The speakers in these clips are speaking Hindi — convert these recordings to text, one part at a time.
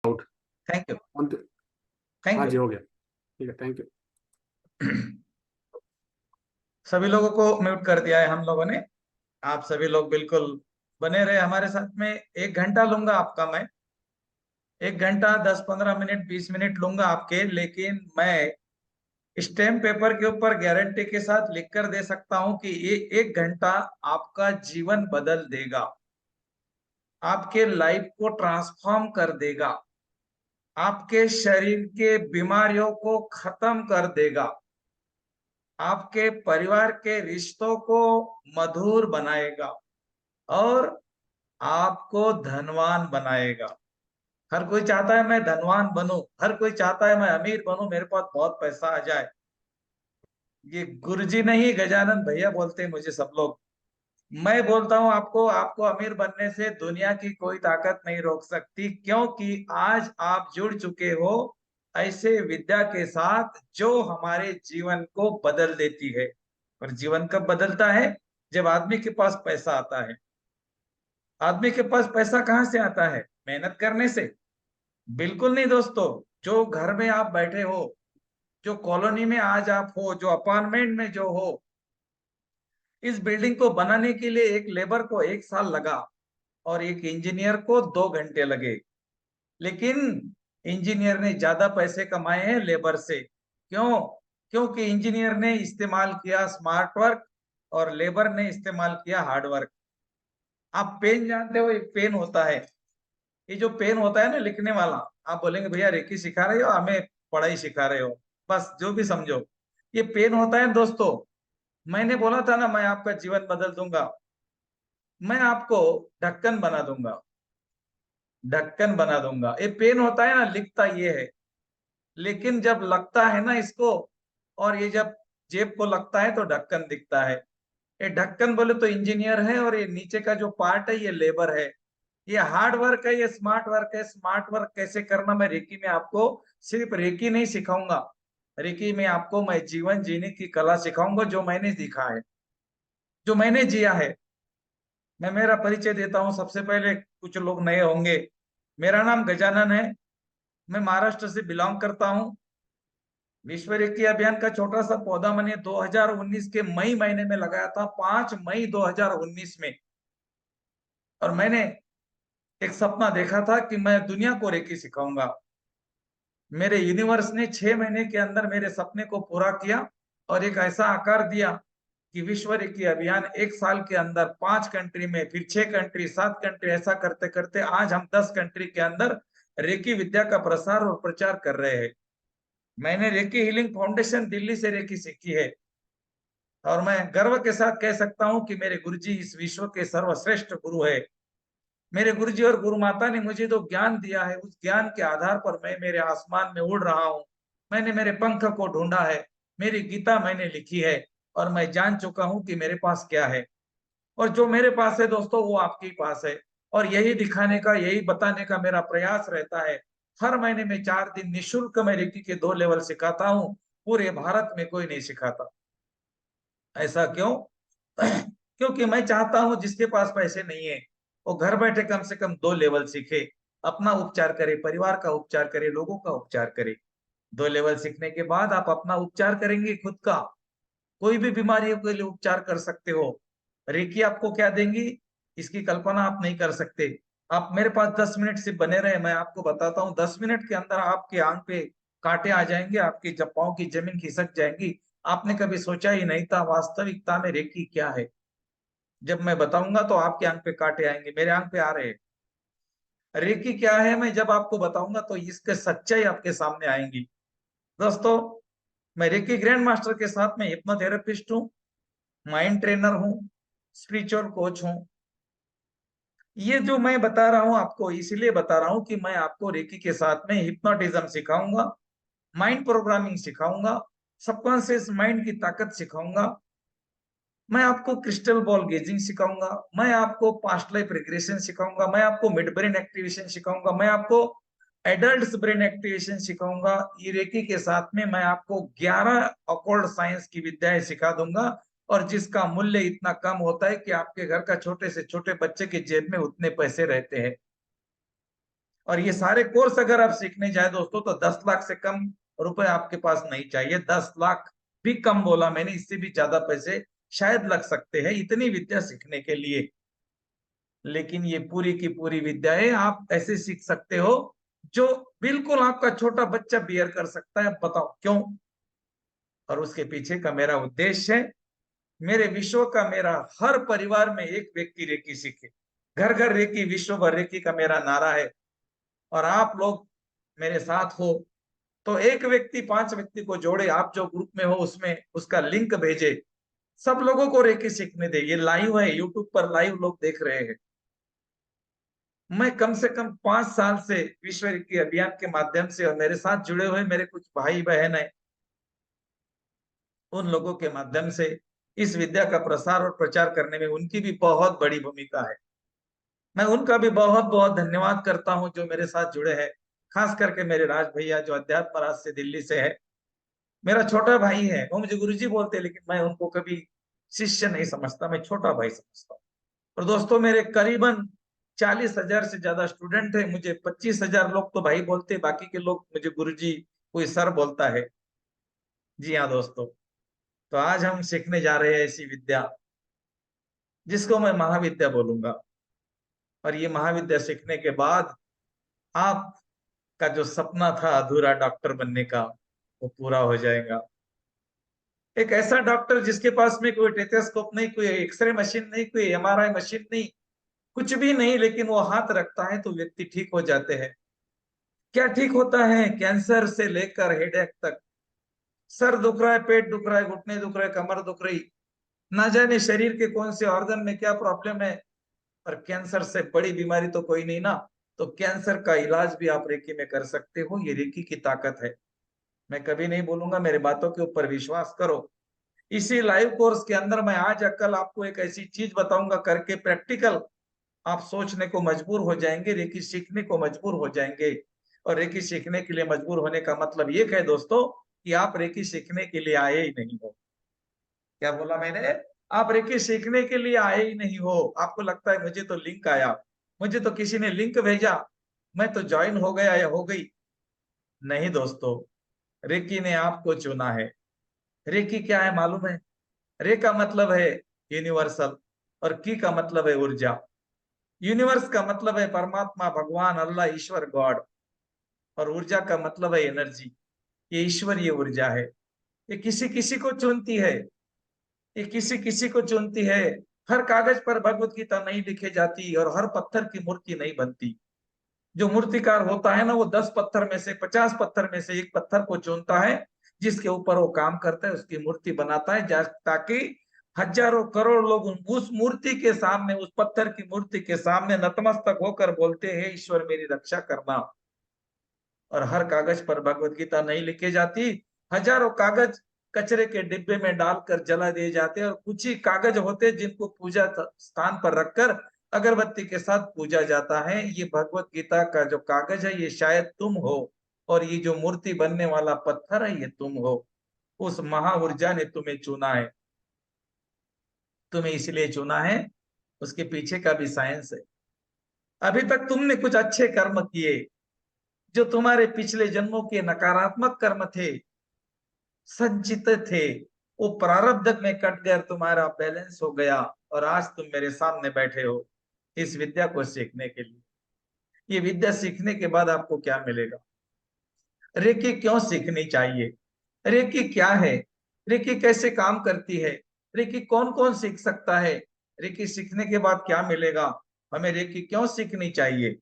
आउट। Thank you. हाँ थैंक जी, हो गया। ठीक है, थैंक यू। यू। सभी लोगों को म्यूट कर दिया है हम लोगों ने। आप सभी लोग बिल्कुल बने रहे हमारे साथ में। 1 घंटा लूंगा आपका मैं। 1 घंटा 10-15 मिनट 20 मिनट लूंगा आपके, लेकिन मैं स्टैम्प पेपर के ऊपर गारंटी के साथ लिख कर दे सकता हूं कि ये 1 घंटा आपका जीवन बदल देगा, आपके लाइफ को ट्रांसफॉर्म कर देगा, आपके शरीर के बीमारियों को खत्म कर देगा, आपके परिवार के रिश्तों को मधुर बनाएगा और आपको धनवान बनाएगा। हर कोई चाहता है मैं धनवान बनूं, हर कोई चाहता है मैं अमीर बनूं, मेरे पास बहुत पैसा आ जाए। ये गुरुजी नहीं, गजानन भैया बोलते हैं मुझे सब लोग। मैं बोलता हूं आपको, आपको अमीर बनने से दुनिया की कोई ताकत नहीं रोक सकती, क्योंकि आज आप जुड़ चुके हो ऐसे विद्या के साथ जो हमारे जीवन को बदल देती है। और जीवन कब बदलता है? जब आदमी के पास पैसा आता है। आदमी के पास पैसा कहां से आता है? मेहनत करने से? बिल्कुल नहीं दोस्तों। जो घर में आप बैठे हो, जो कॉलोनी में आज आप हो, जो अपार्टमेंट में जो हो, इस बिल्डिंग को बनाने के लिए एक लेबर को 1 साल लगा और एक इंजीनियर को 2 घंटे लगे। लेकिन इंजीनियर ने ज्यादा पैसे कमाए हैं लेबर से। क्यों? क्योंकि इंजीनियर ने इस्तेमाल किया स्मार्ट वर्क और लेबर ने इस्तेमाल किया हार्ड वर्क। आप पेन जानते हो? एक पेन होता है, ये जो पेन होता है ना लिखने वाला, आप बोलेंगे भैया रेकी सिखा रहे हो हमें, पढ़ाई सिखा रहे हो, बस जो भी समझो। ये पेन होता है दोस्तों। मैंने बोला था ना मैं आपका जीवन बदल दूंगा। मैं आपको ढक्कन बना दूंगा, ढक्कन बना दूंगा। ये पेन होता है ना, लिखता ये है, लेकिन जब लगता है ना इसको, और ये जब जेब को लगता है तो ढक्कन दिखता है। ये ढक्कन बोले तो इंजीनियर है, और ये नीचे का जो पार्ट है ये लेबर है। ये हार्ड वर्क है, ये स्मार्ट वर्क है। स्मार्ट वर्क कैसे करना मैं रेकी में आपको सिर्फ रेकी नहीं सिखाऊंगा, रेकी में आपको मैं जीवन जीने की कला सिखाऊंगा, जो मैंने सीखा है, जो मैंने जिया है। मैं मेरा परिचय देता हूँ सबसे पहले, कुछ लोग नए होंगे। मेरा नाम गजानन है, मैं महाराष्ट्र से बिलोंग करता हूँ। विश्व रेकी अभियान का छोटा सा पौधा मैंने 2019 के मई महीने में लगाया था, 5 मई 2019 में। और मैंने एक सपना देखा था कि मैं दुनिया को रेकी सिखाऊंगा। मेरे यूनिवर्स ने 6 महीने के अंदर मेरे सपने को पूरा किया और एक ऐसा आकार दिया कि विश्व रेकी अभियान 1 साल के अंदर 5 कंट्री में, फिर 6 कंट्री, 7 कंट्री, ऐसा करते करते आज हम 10 कंट्री के अंदर रेकी विद्या का प्रसार और प्रचार कर रहे हैं। मैंने रेकी हीलिंग फाउंडेशन दिल्ली से रेकी सीखी है, और मैं गर्व के साथ कह सकता हूं कि मेरे गुरुजी इस विश्व के सर्वश्रेष्ठ गुरु है। मेरे गुरुजी और गुरु माता ने मुझे जो ज्ञान दिया है, उस ज्ञान के आधार पर मैं मेरे आसमान में उड़ रहा हूँ। मैंने मेरे पंख को ढूंढा है, मेरी गीता मैंने लिखी है, और मैं जान चुका हूँ कि मेरे पास क्या है। और जो मेरे पास है दोस्तों वो आपके पास है। और यही दिखाने का, यही बताने का मेरा प्रयास रहता है। हर महीने में 4 दिन निशुल्क मैं रेकी के 2 लेवल सिखाता हूँ। पूरे भारत में कोई नहीं सिखाता। ऐसा क्यों? क्योंकि मैं चाहता हूं जिसके पास पैसे नहीं है वो घर बैठे कम से कम 2 लेवल सीखे, अपना उपचार करे, परिवार का उपचार करे, लोगों का उपचार करे। 2 लेवल सीखने के बाद आप अपना उपचार करेंगे खुद का। कोई भी बीमारियों के लिए उपचार कर सकते हो। रेकी आपको क्या देंगी इसकी कल्पना आप नहीं कर सकते। आप मेरे पास 10 मिनट से बने रहे, मैं आपको बताता हूँ 10 मिनट के अंदर आपके आंख पे कांटे आ जाएंगे, आपके पाँव की जमीन खिसक जाएंगी। आपने कभी सोचा ही नहीं था वास्तविकता में रेकी क्या है। जब मैं बताऊंगा तो आपके आंख पे कांटे आएंगे, मेरे आंख पे आ रहे हैं। रेकी क्या है मैं जब आपको बताऊंगा तो इसके सच्चाई आपके सामने आएंगी। दोस्तों, मैं रेकी ग्रैंड मास्टर के साथ में हिप्नोथेरेपिस्ट हूँ, माइंड ट्रेनर हूँ, स्पिरिचुअल कोच हूँ। ये जो मैं बता रहा हूँ आपको इसलिए बता रहा हूँ कि मैं आपको रेकी के साथ में हिप्नोटिज्म सिखाऊंगा, माइंड प्रोग्रामिंग सिखाऊंगा, सबकॉन्शियस माइंड की ताकत सिखाऊंगा। मैं आपको क्रिस्टल बॉल गेजिंग सिखाऊंगा, मैं आपको पास्ट लाइफ रिग्रेशन सिखाऊंगा, मैं आपको मिड ब्रेन एक्टिवेशन सिखाऊंगा, मैं आपको एडल्ट ब्रेन एक्टिवेशन सिखाऊंगा। ये रेकी के साथ में मैं आपको 11 ऑकल्ट साइंस की विद्याएं सिखा दूंगा, और जिसका मूल्य इतना कम होता है कि आपके घर का छोटे से छोटे बच्चे के जेब में उतने पैसे रहते हैं। और ये सारे कोर्स अगर आप सीखने जाए दोस्तों तो 10 लाख से कम रुपए आपके पास नहीं चाहिए। 10 लाख भी कम बोला मैंने, इससे भी ज्यादा पैसे शायद लग सकते हैं इतनी विद्या सीखने के लिए। लेकिन ये पूरी की पूरी विद्याएं आप ऐसे सीख सकते हो जो बिल्कुल आपका छोटा बच्चा बियर कर सकता है। बताओ क्यों? और उसके पीछे का मेरा उद्देश्य है, मेरे विश्व का, मेरा हर परिवार में एक व्यक्ति रेकी सीखे, घर घर रेकी, विश्व भर रेकी का मेरा नारा है। और आप लोग मेरे साथ हो तो एक व्यक्ति 5 व्यक्ति को जोड़े, आप जो ग्रुप में हो उसमें उसका लिंक भेजे, सब लोगों को रेकी सीखने दे। ये लाइव है, यूट्यूब पर लाइव लोग देख रहे हैं। मैं कम से कम 5 साल से विश्व रेकी अभियान के माध्यम से, और मेरे साथ जुड़े हुए मेरे कुछ भाई बहन है, उन लोगों के माध्यम से इस विद्या का प्रसार और प्रचार करने में उनकी भी बहुत बड़ी भूमिका है। मैं उनका भी बहुत बहुत धन्यवाद करता हूं जो मेरे साथ जुड़े हैं। खास करके मेरे राज भैया जो अध्यात्म राज से दिल्ली से है, मेरा छोटा भाई है। वो मुझे गुरुजी बोलते हैं, लेकिन मैं उनको कभी शिष्य नहीं समझता, मैं छोटा भाई समझता हूँ। और दोस्तों मेरे करीबन 40,000 से ज्यादा स्टूडेंट है। मुझे 25,000 लोग तो भाई बोलते हैं, बाकी के लोग मुझे गुरुजी, कोई सर बोलता है। जी हाँ दोस्तों, तो आज हम सीखने जा रहे हैं ऐसी विद्या जिसको मैं महाविद्या बोलूंगा। और ये महाविद्या सीखने के बाद आपका जो सपना था अधूरा डॉक्टर बनने का, वो पूरा हो जाएगा। एक ऐसा डॉक्टर जिसके पास में कोई टेथोस्कोप नहीं, कोई एक्सरे मशीन नहीं, कोई एमआरआई मशीन नहीं, कुछ भी नहीं, लेकिन वो हाथ रखता है तो व्यक्ति ठीक हो जाते हैं। क्या ठीक होता है? कैंसर से लेकर हेडेक तक, सर दुख रहा है, पेट दुख रहा है, घुटने दुख रहे, कमर दुख रही, ना जाने शरीर के कौन से ऑर्गन में क्या प्रॉब्लम है। और कैंसर से बड़ी बीमारी तो कोई नहीं ना। तो कैंसर का इलाज भी आप रेकी में कर सकते हो। ये रेकी की ताकत है। मैं कभी नहीं बोलूंगा, मेरे बातों के ऊपर विश्वास करो। इसी लाइव कोर्स के अंदर मैं आज कल आपको एक ऐसी चीज बताऊंगा करके प्रैक्टिकल, आप सोचने को मजबूर हो जाएंगे, रेकी सीखने को मजबूर हो जाएंगे। और रेकी सीखने के लिए मजबूर होने का मतलब ये है दोस्तों कि आप रेकी सीखने के लिए आए ही नहीं हो। क्या बोला मैंने? आप रेकी सीखने के लिए आए ही नहीं हो। आपको लगता है मुझे तो लिंक आया, मुझे तो किसी ने लिंक भेजा, मैं तो ज्वाइन हो गया या हो गई। नहीं दोस्तों, रेकी ने आपको चुना है। रेकी क्या है मालूम है? रे का मतलब है यूनिवर्सल, और की का मतलब है ऊर्जा। यूनिवर्स का मतलब है परमात्मा, भगवान, अल्लाह, ईश्वर, गॉड। और ऊर्जा का मतलब है एनर्जी। ये ईश्वरीय ऊर्जा है। ये किसी किसी को चुनती है, ये किसी किसी को चुनती है। हर कागज पर भगवत गीता नहीं लिखी जाती, और हर पत्थर की मूर्ति नहीं बनती। जो मूर्तिकार होता है ना, वो 10 पत्थर में से, 50 पत्थर में से एक पत्थर को चुनता है, जिसके ऊपर वो काम करता है, उसकी मूर्ति बनाता है, ताकि हजारों करोड़ लोग उस मूर्ति के सामने, उस पत्थर की मूर्ति के सामने नतमस्तक होकर बोलते हैं, ईश्वर मेरी रक्षा करना। और हर कागज पर भगवत गीता नहीं लिखी जाती। हजारों कागज कचरे के डिब्बे में डालकर जला दिए जाते हैं, और कुछ ही कागज होते जिनको पूजा स्थान पर रखकर अगरबत्ती के साथ पूजा जाता है। ये भगवत गीता का जो कागज है, ये शायद तुम हो, और ये जो मूर्ति बनने वाला पत्थर है, ये तुम हो। उस महा ऊर्जा ने तुम्हें चुना है। तुम्हें इसलिए चुना है, उसके पीछे का भी साइंस है। अभी तक तुमने कुछ अच्छे कर्म किए, जो तुम्हारे पिछले जन्मों के नकारात्मक कर्म थे, संचित थे, वो प्रारब्ध में कट गए, तुम्हारा बैलेंस हो गया, और आज तुम मेरे सामने बैठे हो इस विद्या को सीखने के लिए। ये विद्या सीखने के बाद आपको क्या मिलेगा? रेकी क्यों सीखनी चाहिए? रेकी क्या है? रेकी कैसे काम करती है? रेकी कौन कौन सीख सकता है? रेकी सीखने के बाद क्या मिलेगा? हमें रेकी क्यों सीखनी चाहिए?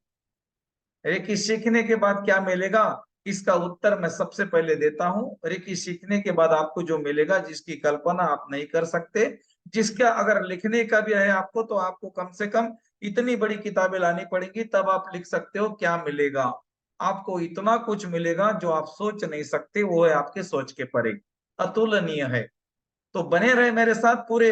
रेकी सीखने के बाद क्या मिलेगा, इसका उत्तर मैं सबसे पहले देता हूं। रेकी सीखने के बाद आपको जो मिलेगा, जिसकी कल्पना आप नहीं कर सकते, जिसका अगर लिखने का भी है आपको, तो आपको कम से कम इतनी बड़ी किताबें लानी पड़ेंगी, तब आप लिख सकते हो। क्या मिलेगा? आपको इतना कुछ मिलेगा जो आप सोच नहीं सकते, वो है आपके सोच के परे, अतुलनीय है। तो बने रहे मेरे साथ पूरे।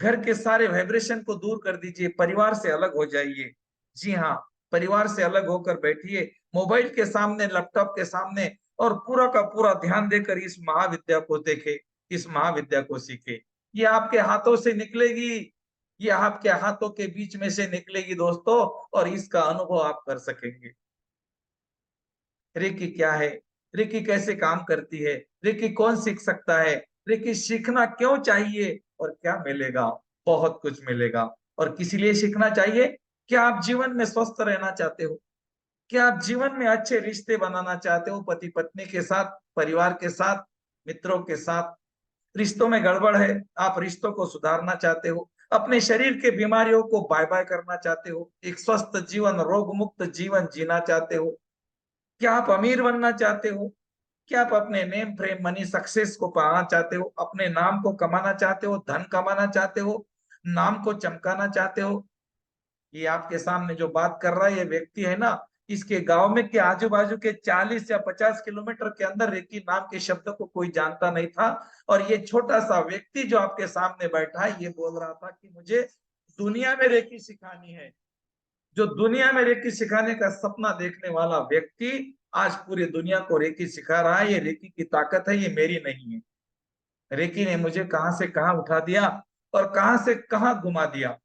घर के सारे वाइब्रेशन को दूर कर दीजिए, परिवार से अलग हो जाइए। जी हाँ, परिवार से अलग होकर बैठिए, मोबाइल के सामने, लैपटॉप के सामने, और पूरा का पूरा ध्यान देकर इस महाविद्या को देखे, इस महाविद्या को सीखे। ये आपके हाथों से निकलेगी, ये आपके हाथों के बीच में से निकलेगी दोस्तों, और इसका अनुभव आप कर सकेंगे। रेकी क्या है, रेकी कैसे काम करती है, रेकी कौन सीख सकता है, रेकी सीखना क्यों चाहिए और क्या मिलेगा? बहुत कुछ मिलेगा। और किस लिए सीखना चाहिए? क्या आप जीवन में स्वस्थ रहना चाहते हो? क्या आप जीवन में अच्छे रिश्ते बनाना चाहते हो? पति पत्नी के साथ, परिवार के साथ, मित्रों के साथ रिश्तों में गड़बड़ है, आप रिश्तों को सुधारना चाहते हो, अपने शरीर के बीमारियों को बाय बाय करना चाहते हो, एक स्वस्थ जीवन, रोग मुक्त जीवन जीना चाहते हो? क्या आप अमीर बनना चाहते हो? क्या आप अपने नेम फ्रेम मनी सक्सेस को पाना चाहते हो? अपने नाम को कमाना चाहते हो? धन कमाना चाहते हो? नाम को चमकाना चाहते हो? ये आपके सामने जो बात कर रहा है ये व्यक्ति है ना, इसके गांव में के आजू बाजू के 40 या 50 किलोमीटर के अंदर रेकी नाम के शब्द को कोई जानता नहीं था। और ये छोटा सा व्यक्ति जो आपके सामने बैठा है ये बोल रहा था कि मुझे दुनिया में रेकी सिखानी है। जो दुनिया में रेकी सिखाने का सपना देखने वाला व्यक्ति आज पूरी दुनिया को रेकी सिखा रहा है। ये रेकी की ताकत है, ये मेरी नहीं है। रेकी ने मुझे कहां से कहां उठा दिया और कहां से कहां घुमा दिया।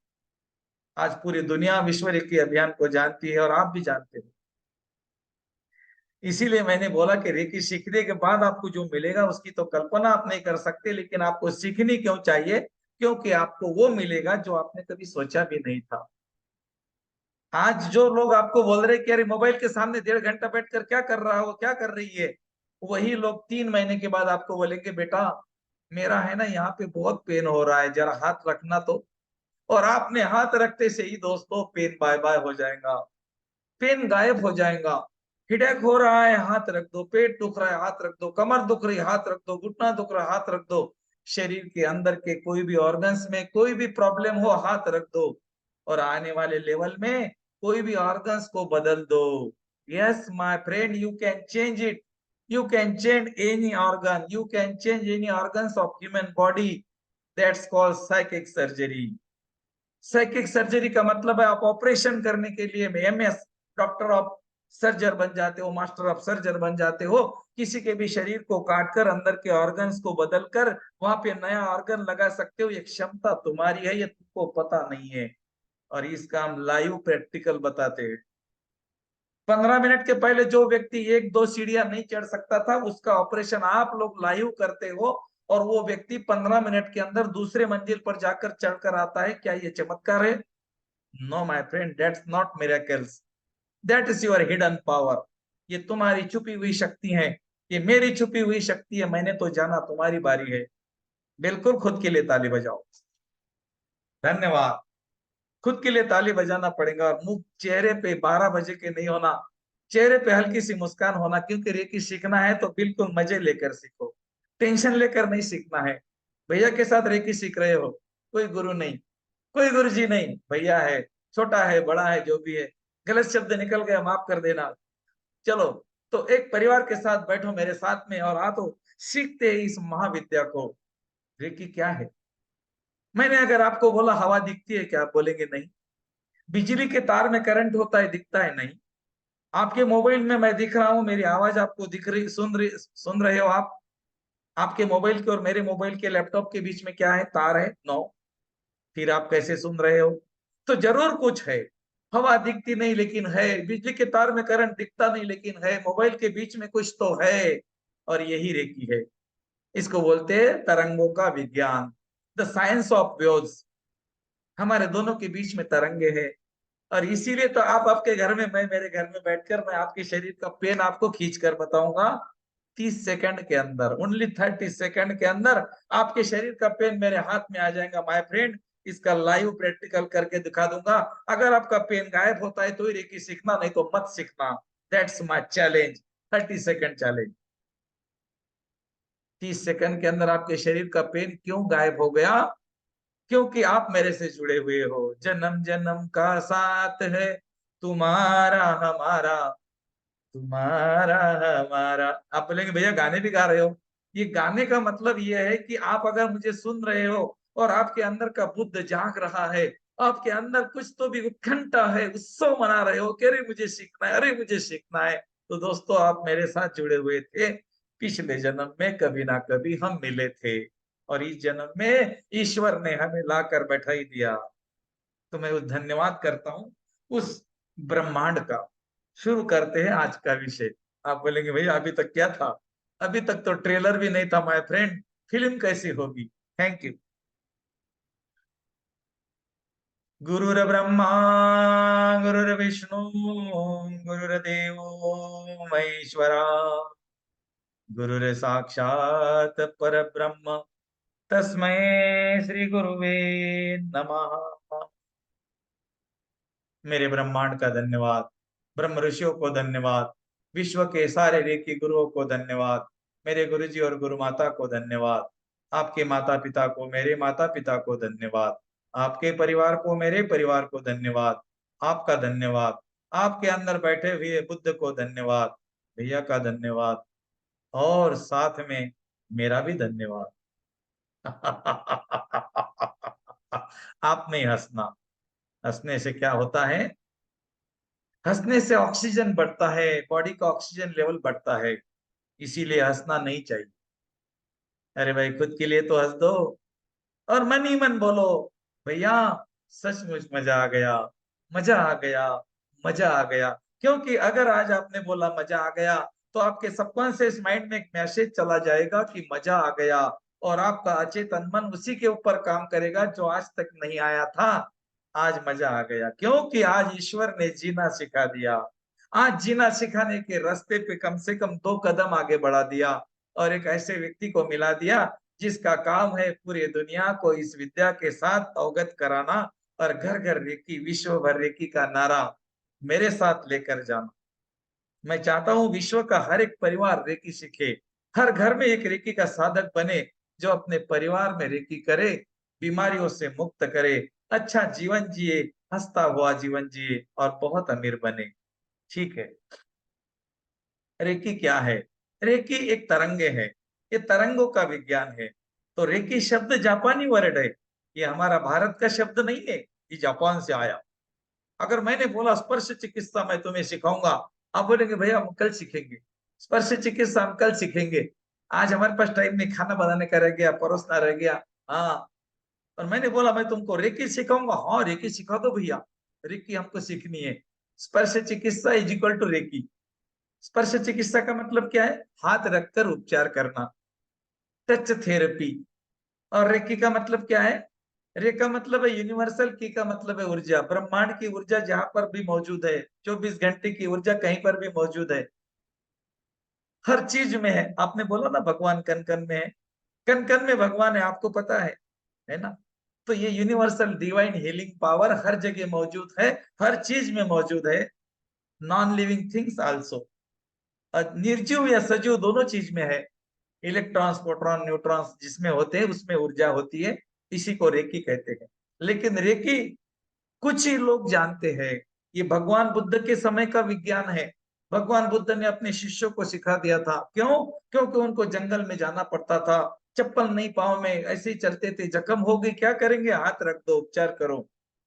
आज पूरी दुनिया विश्व रेकी अभियान को जानती है और आप भी जानते हो। इसीलिए मैंने बोला कि रेकी सीखने के बाद आपको जो मिलेगा उसकी तो कल्पना आप नहीं कर सकते, लेकिन आपको सीखनी क्यों चाहिए? क्योंकि आपको वो मिलेगा जो आपने कभी सोचा भी नहीं था। आज जो लोग आपको बोल रहे कि अरे मोबाइल के सामने 1.5 घंटा बैठकर क्या कर रहा हो, क्या कर रही है, वही लोग 3 महीने के बाद आपको बोलेंगे बेटा मेरा है ना यहाँ पे बहुत पेन हो रहा है, जरा हाथ रखना तो। और आपने हाथ रखते से ही दोस्तों पेन बाय बाय हो जाएगा, पेन गायब हो जाएगा। हिडेक हो रहा है हाथ रख दो, पेट दुख रहा है हाथ रख दो, कमर दुख रही हाथ रख दो, घुटना दुख रहा है हाथ रख दो। शरीर के अंदर के कोई भी ऑर्गन्स में कोई भी प्रॉब्लम हो हाथ रख दो और आने वाले लेवल में कोई भी ऑर्गन्स को बदल दो। Yes my friend, you can change it, you can change any organ, you can change any organs of human body. That's called psychic surgery. Psychic surgery का मतलब है आप ऑपरेशन करने के लिए एमएस, डॉक्टर ऑफ सर्जर बन जाते हो, मास्टर ऑफ सर्जर बन जाते हो। किसी के भी शरीर को काटकर अंदर के ऑर्गन्स को बदलकर वहां पे नया ऑर्गन लगा सकते हो। ये क्षमता तुम्हारी है, ये तुमको पता नहीं है। और इसका हम लाइव प्रैक्टिकल बताते हैं। 15 मिनट के पहले जो व्यक्ति 1-2 सीढ़ियां नहीं चढ़ सकता था उसका ऑपरेशन आप लोग लाइव करते हो और वो व्यक्ति 15 मिनट के अंदर दूसरे मंजिल पर जाकर चढ़कर आता है। क्या ये चमत्कार है? No my friend, that's not miracles, that is your hidden power. ये तुम्हारी छुपी हुई शक्ति है, ये मेरी छुपी हुई शक्ति है। मैंने तो जाना, तुम्हारी बारी है। बिल्कुल खुद के लिए ताली बजाओ। धन्यवाद। खुद के लिए ताली बजाना पड़ेगा और मुंह चेहरे पे 12 बजे के नहीं होना, चेहरे पे हल्की सी मुस्कान होना। क्योंकि रेकी सीखना है तो बिल्कुल मजे लेकर सीखो, टेंशन लेकर नहीं सीखना है। भैया के साथ रेकी सीख रहे हो, कोई गुरु नहीं, कोई गुरु जी नहीं, भैया है, छोटा है बड़ा है जो भी है। गलत शब्द निकल गया माफ कर देना। चलो, तो एक परिवार के साथ बैठो मेरे साथ में और आ तो सीखते हैं इस महाविद्या को। रेकी क्या है? मैंने अगर आपको बोला हवा दिखती है क्या, आप बोलेंगे नहीं। बिजली के तार में करंट होता है, दिखता है नहीं। आपके मोबाइल में मैं दिख रहा हूं, मेरी आवाज आपको दिख रही, सुन रहे हो आप। आपके मोबाइल के और मेरे मोबाइल के लैपटॉप के बीच में क्या है? तार है। नो, फिर आप कैसे सुन रहे हो? तो जरूर कुछ है। हवा दिखती नहीं लेकिन है, बिजली के तार में करंट दिखता नहीं लेकिन है, मोबाइल के बीच में कुछ तो है। और यही रेकी है। इसको बोलते हैं तरंगों का विज्ञान, द साइंस ऑफ वेव्स। हमारे दोनों के बीच में तरंगे हैं। और इसीलिए तो आप आपके घर में, मैं मेरे घर में बैठकर मैं आपके शरीर का पेन आपको खींच कर बताऊंगा। 30 सेकंड के अंदर, ओनली 30 सेकंड के अंदर आपके शरीर का पेन मेरे हाथ में आ जाएगा माय फ्रेंड। इसका लाइव प्रैक्टिकल करके दिखा दूंगा। अगर आपका पेन गायब होता है तो ही रेकी सीखना, नहीं तो मत सीखना। That's my challenge, 30 second challenge. 30 second के अंदर आपके शरीर का पेन क्यों गायब हो गया? क्योंकि आप मेरे से जुड़े हुए हो। जन्म जन्म का साथ है तुम्हारा हमारा, तुम्हारा हमारा। आप बोलेंगे भैया गाने भी गा रहे हो। ये गाने का मतलब ये है कि आप अगर मुझे सुन रहे हो और आपके अंदर का बुद्ध जाग रहा है, आपके अंदर कुछ तो भी उत्कंठा है, उत्सव मना रहे हो कि अरे मुझे सीखना है, अरे मुझे सीखना है, तो दोस्तों आप मेरे साथ जुड़े हुए थे। पिछले जन्म में कभी ना कभी हम मिले थे और इस जन्म में ईश्वर ने हमें लाकर बैठा ही दिया। तो मैं धन्यवाद करता हूं उस ब्रह्मांड का। शुरू करते हैं आज का विषय। आप बोलेंगे भैया अभी तक क्या था, अभी तक तो ट्रेलर भी नहीं था माय फ्रेंड, फिल्म कैसी होगी। Thank you. गुरुर ब्रह्मा गुरुर्विष्णु गुरुर्देवो महेश्वरा, गुरुर साक्षात परब्रह्म, तस्मै श्री गुरुवे नमः। मेरे ब्रह्मांड का धन्यवाद, ब्रह्म ऋषियों को धन्यवाद, विश्व के सारे रेकी गुरुओं को धन्यवाद, मेरे गुरुजी और गुरु माता को धन्यवाद, आपके माता पिता को, मेरे माता पिता को धन्यवाद, आपके परिवार को, मेरे परिवार को धन्यवाद, आपका धन्यवाद, आपके अंदर बैठे हुए बुद्ध को धन्यवाद, भैया का धन्यवाद, और साथ में मेरा भी धन्यवाद। आप नहीं हंसना, हंसने से क्या होता है, हंसने से ऑक्सीजन बढ़ता है, बॉडी का ऑक्सीजन लेवल बढ़ता है, इसीलिए हंसना नहीं चाहिए। अरे भाई खुद के लिए तो हंस दो, और मन ही मन बोलो भैया सचमुच मजा आ गया, मजा आ गया, मजा आ गया। क्योंकि अगर आज आपने बोला मजा आ गया, तो आपके सबकॉन्शियस माइंड में एक मैसेज चला जाएगा कि मजा आ गया, और आपका अचेतन मन उसी के ऊपर काम करेगा जो आज तक नहीं आया था। आज मजा आ गया क्योंकि आज ईश्वर ने जीना सिखा दिया। आज जीना सिखाने के रास्ते पे कम से कम 2 कदम आगे बढ़ा दिया, और एक ऐसे व्यक्ति को मिला दिया जिसका काम है पूरी दुनिया को इस विद्या के साथ अवगत कराना, और घर घर रेकी, विश्व भर रेकी का नारा मेरे साथ लेकर जाना। मैं चाहता हूं विश्व का हर एक परिवार रेकी सीखे, हर घर में एक रेकी का साधक बने, जो अपने परिवार में रेकी करे, बीमारियों से मुक्त करे, अच्छा जीवन जिए, हंसता हुआ जीवन जिए, और बहुत अमीर बने। ठीक है, रेकी क्या है? रेकी एक तरंगे है, ये तरंगों का विज्ञान है। तो रेकी शब्द जापानी वर्ड है, ये हमारा भारत का शब्द नहीं है, ये जापान से आया। अगर मैंने बोला स्पर्श चिकित्सा मैं तुम्हें सिखाऊंगा, आप बोलेंगे भैया हम कल सीखेंगे, स्पर्श चिकित्सा हम कल सीखेंगे, आज हमारे पास टाइम नहीं, खाना बनाने का रह गया, परोसना रह गया। हाँ, और मैंने बोला मैं तुमको रेकी सिखाऊंगा, हाँ रेकी सिखा दो भैया, रेकी हमको सीखनी है। स्पर्श चिकित्सा इज इक्वल टू रेकी। स्पर्श चिकित्सा का मतलब क्या है? हाथ रखकर उपचार करना, टच थेरेपी। और रेकी का मतलब क्या है? रे का मतलब है यूनिवर्सल, की का मतलब है ऊर्जा, ब्रह्मांड की ऊर्जा जहां पर भी मौजूद है, 24 घंटे की ऊर्जा कहीं पर भी मौजूद है, हर चीज में है। आपने बोला ना भगवान कन कन में है, कन कन में भगवान है, आपको पता है ना? तो ये यूनिवर्सल डिवाइन हीलिंग पावर हर जगह मौजूद है, हर चीज में मौजूद है, नॉन लिविंग थिंग्स आल्सो। निर्जीव या सजीव दोनों चीज में है, इलेक्ट्रॉन्स प्रोटॉन न्यूट्रॉन्स जिसमें होते हैं उसमें ऊर्जा होती है, इसी को रेकी कहते हैं। लेकिन रेकी कुछ ही लोग जानते हैं, ये भगवान बुद्ध के समय का विज्ञान है। भगवान बुद्ध ने अपने शिष्यों को सिखा दिया था, क्यों? क्योंकि उनको जंगल में जाना पड़ता था, चप्पल नहीं पाँव में, ऐसे ही चलते थे, जख्म हो गई क्या करेंगे, हाथ रख दो उपचार करो।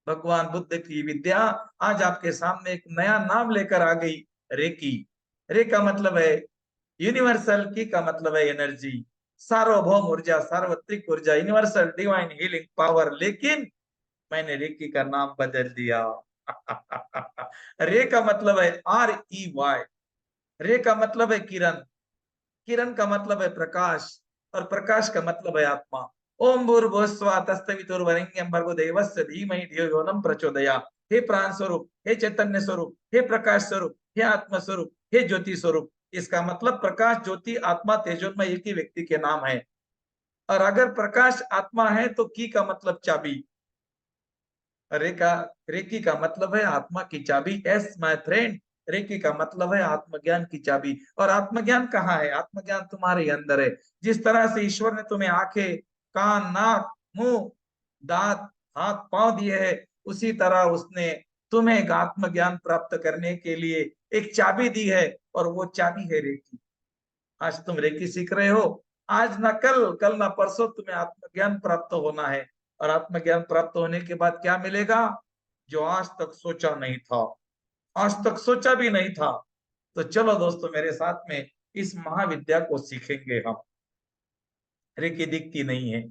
भगवान बुद्ध की विद्या आज आपके सामने एक नया नाम लेकर आ गई, रेकी। रे का मतलब है यूनिवर्सल, की का मतलब है एनर्जी, सार्वभौम ऊर्जा, सार्वत्रिक ऊर्जा, यूनिवर्सल डिवाइन हीलिंग पावर। लेकिन मैंने रेकी का नाम बदल दिया। रे का मतलब है REY, रे का मतलब है किरण, किरण का मतलब है प्रकाश, और प्रकाश का मतलब है आत्मा। ओम भूर्भुवस्सुवः तत्सवितुर्वरेण्यं भर्गो देवस्य धीमहि धियो यो नः प्रचोदयात्। हे प्राण स्वरूप, हे चैतन्य स्वरूप, हे प्रकाश स्वरूप, हे आत्मा स्वरूप, हे ज्योति स्वरूप। इसका मतलब प्रकाश, ज्योति, आत्मा, तेजोमय एक ही व्यक्ति के नाम है। और अगर प्रकाश आत्मा है तो की का मतलब चाबी, रेका, रेकी का मतलब है आत्मा की चाबी। एस माय फ्रेंड, रेकी का मतलब है आत्मज्ञान की चाबी। और आत्मज्ञान कहाँ है? आत्मज्ञान तुम्हारे ही अंदर है। जिस तरह से ईश्वर ने तुम्हें आंखें, कान, नाक, मुंह, दांत, हाथ, पांव दिए हैं, उसी तरह उसने तुम्हें एक आत्मज्ञान प्राप्त करने के लिए एक चाबी दी है, और वो चाबी है रेकी। आज तुम रेकी सीख रहे हो, आज ना कल, कल ना परसों तुम्हें आत्मज्ञान प्राप्त होना है। और आत्मज्ञान प्राप्त होने के बाद क्या मिलेगा? जो आज तक सोचा नहीं था, आज तक सोचा भी नहीं था। तो चलो दोस्तों मेरे साथ में इस महाविद्या को सीखेंगे हम। रेकी दिखती नहीं है,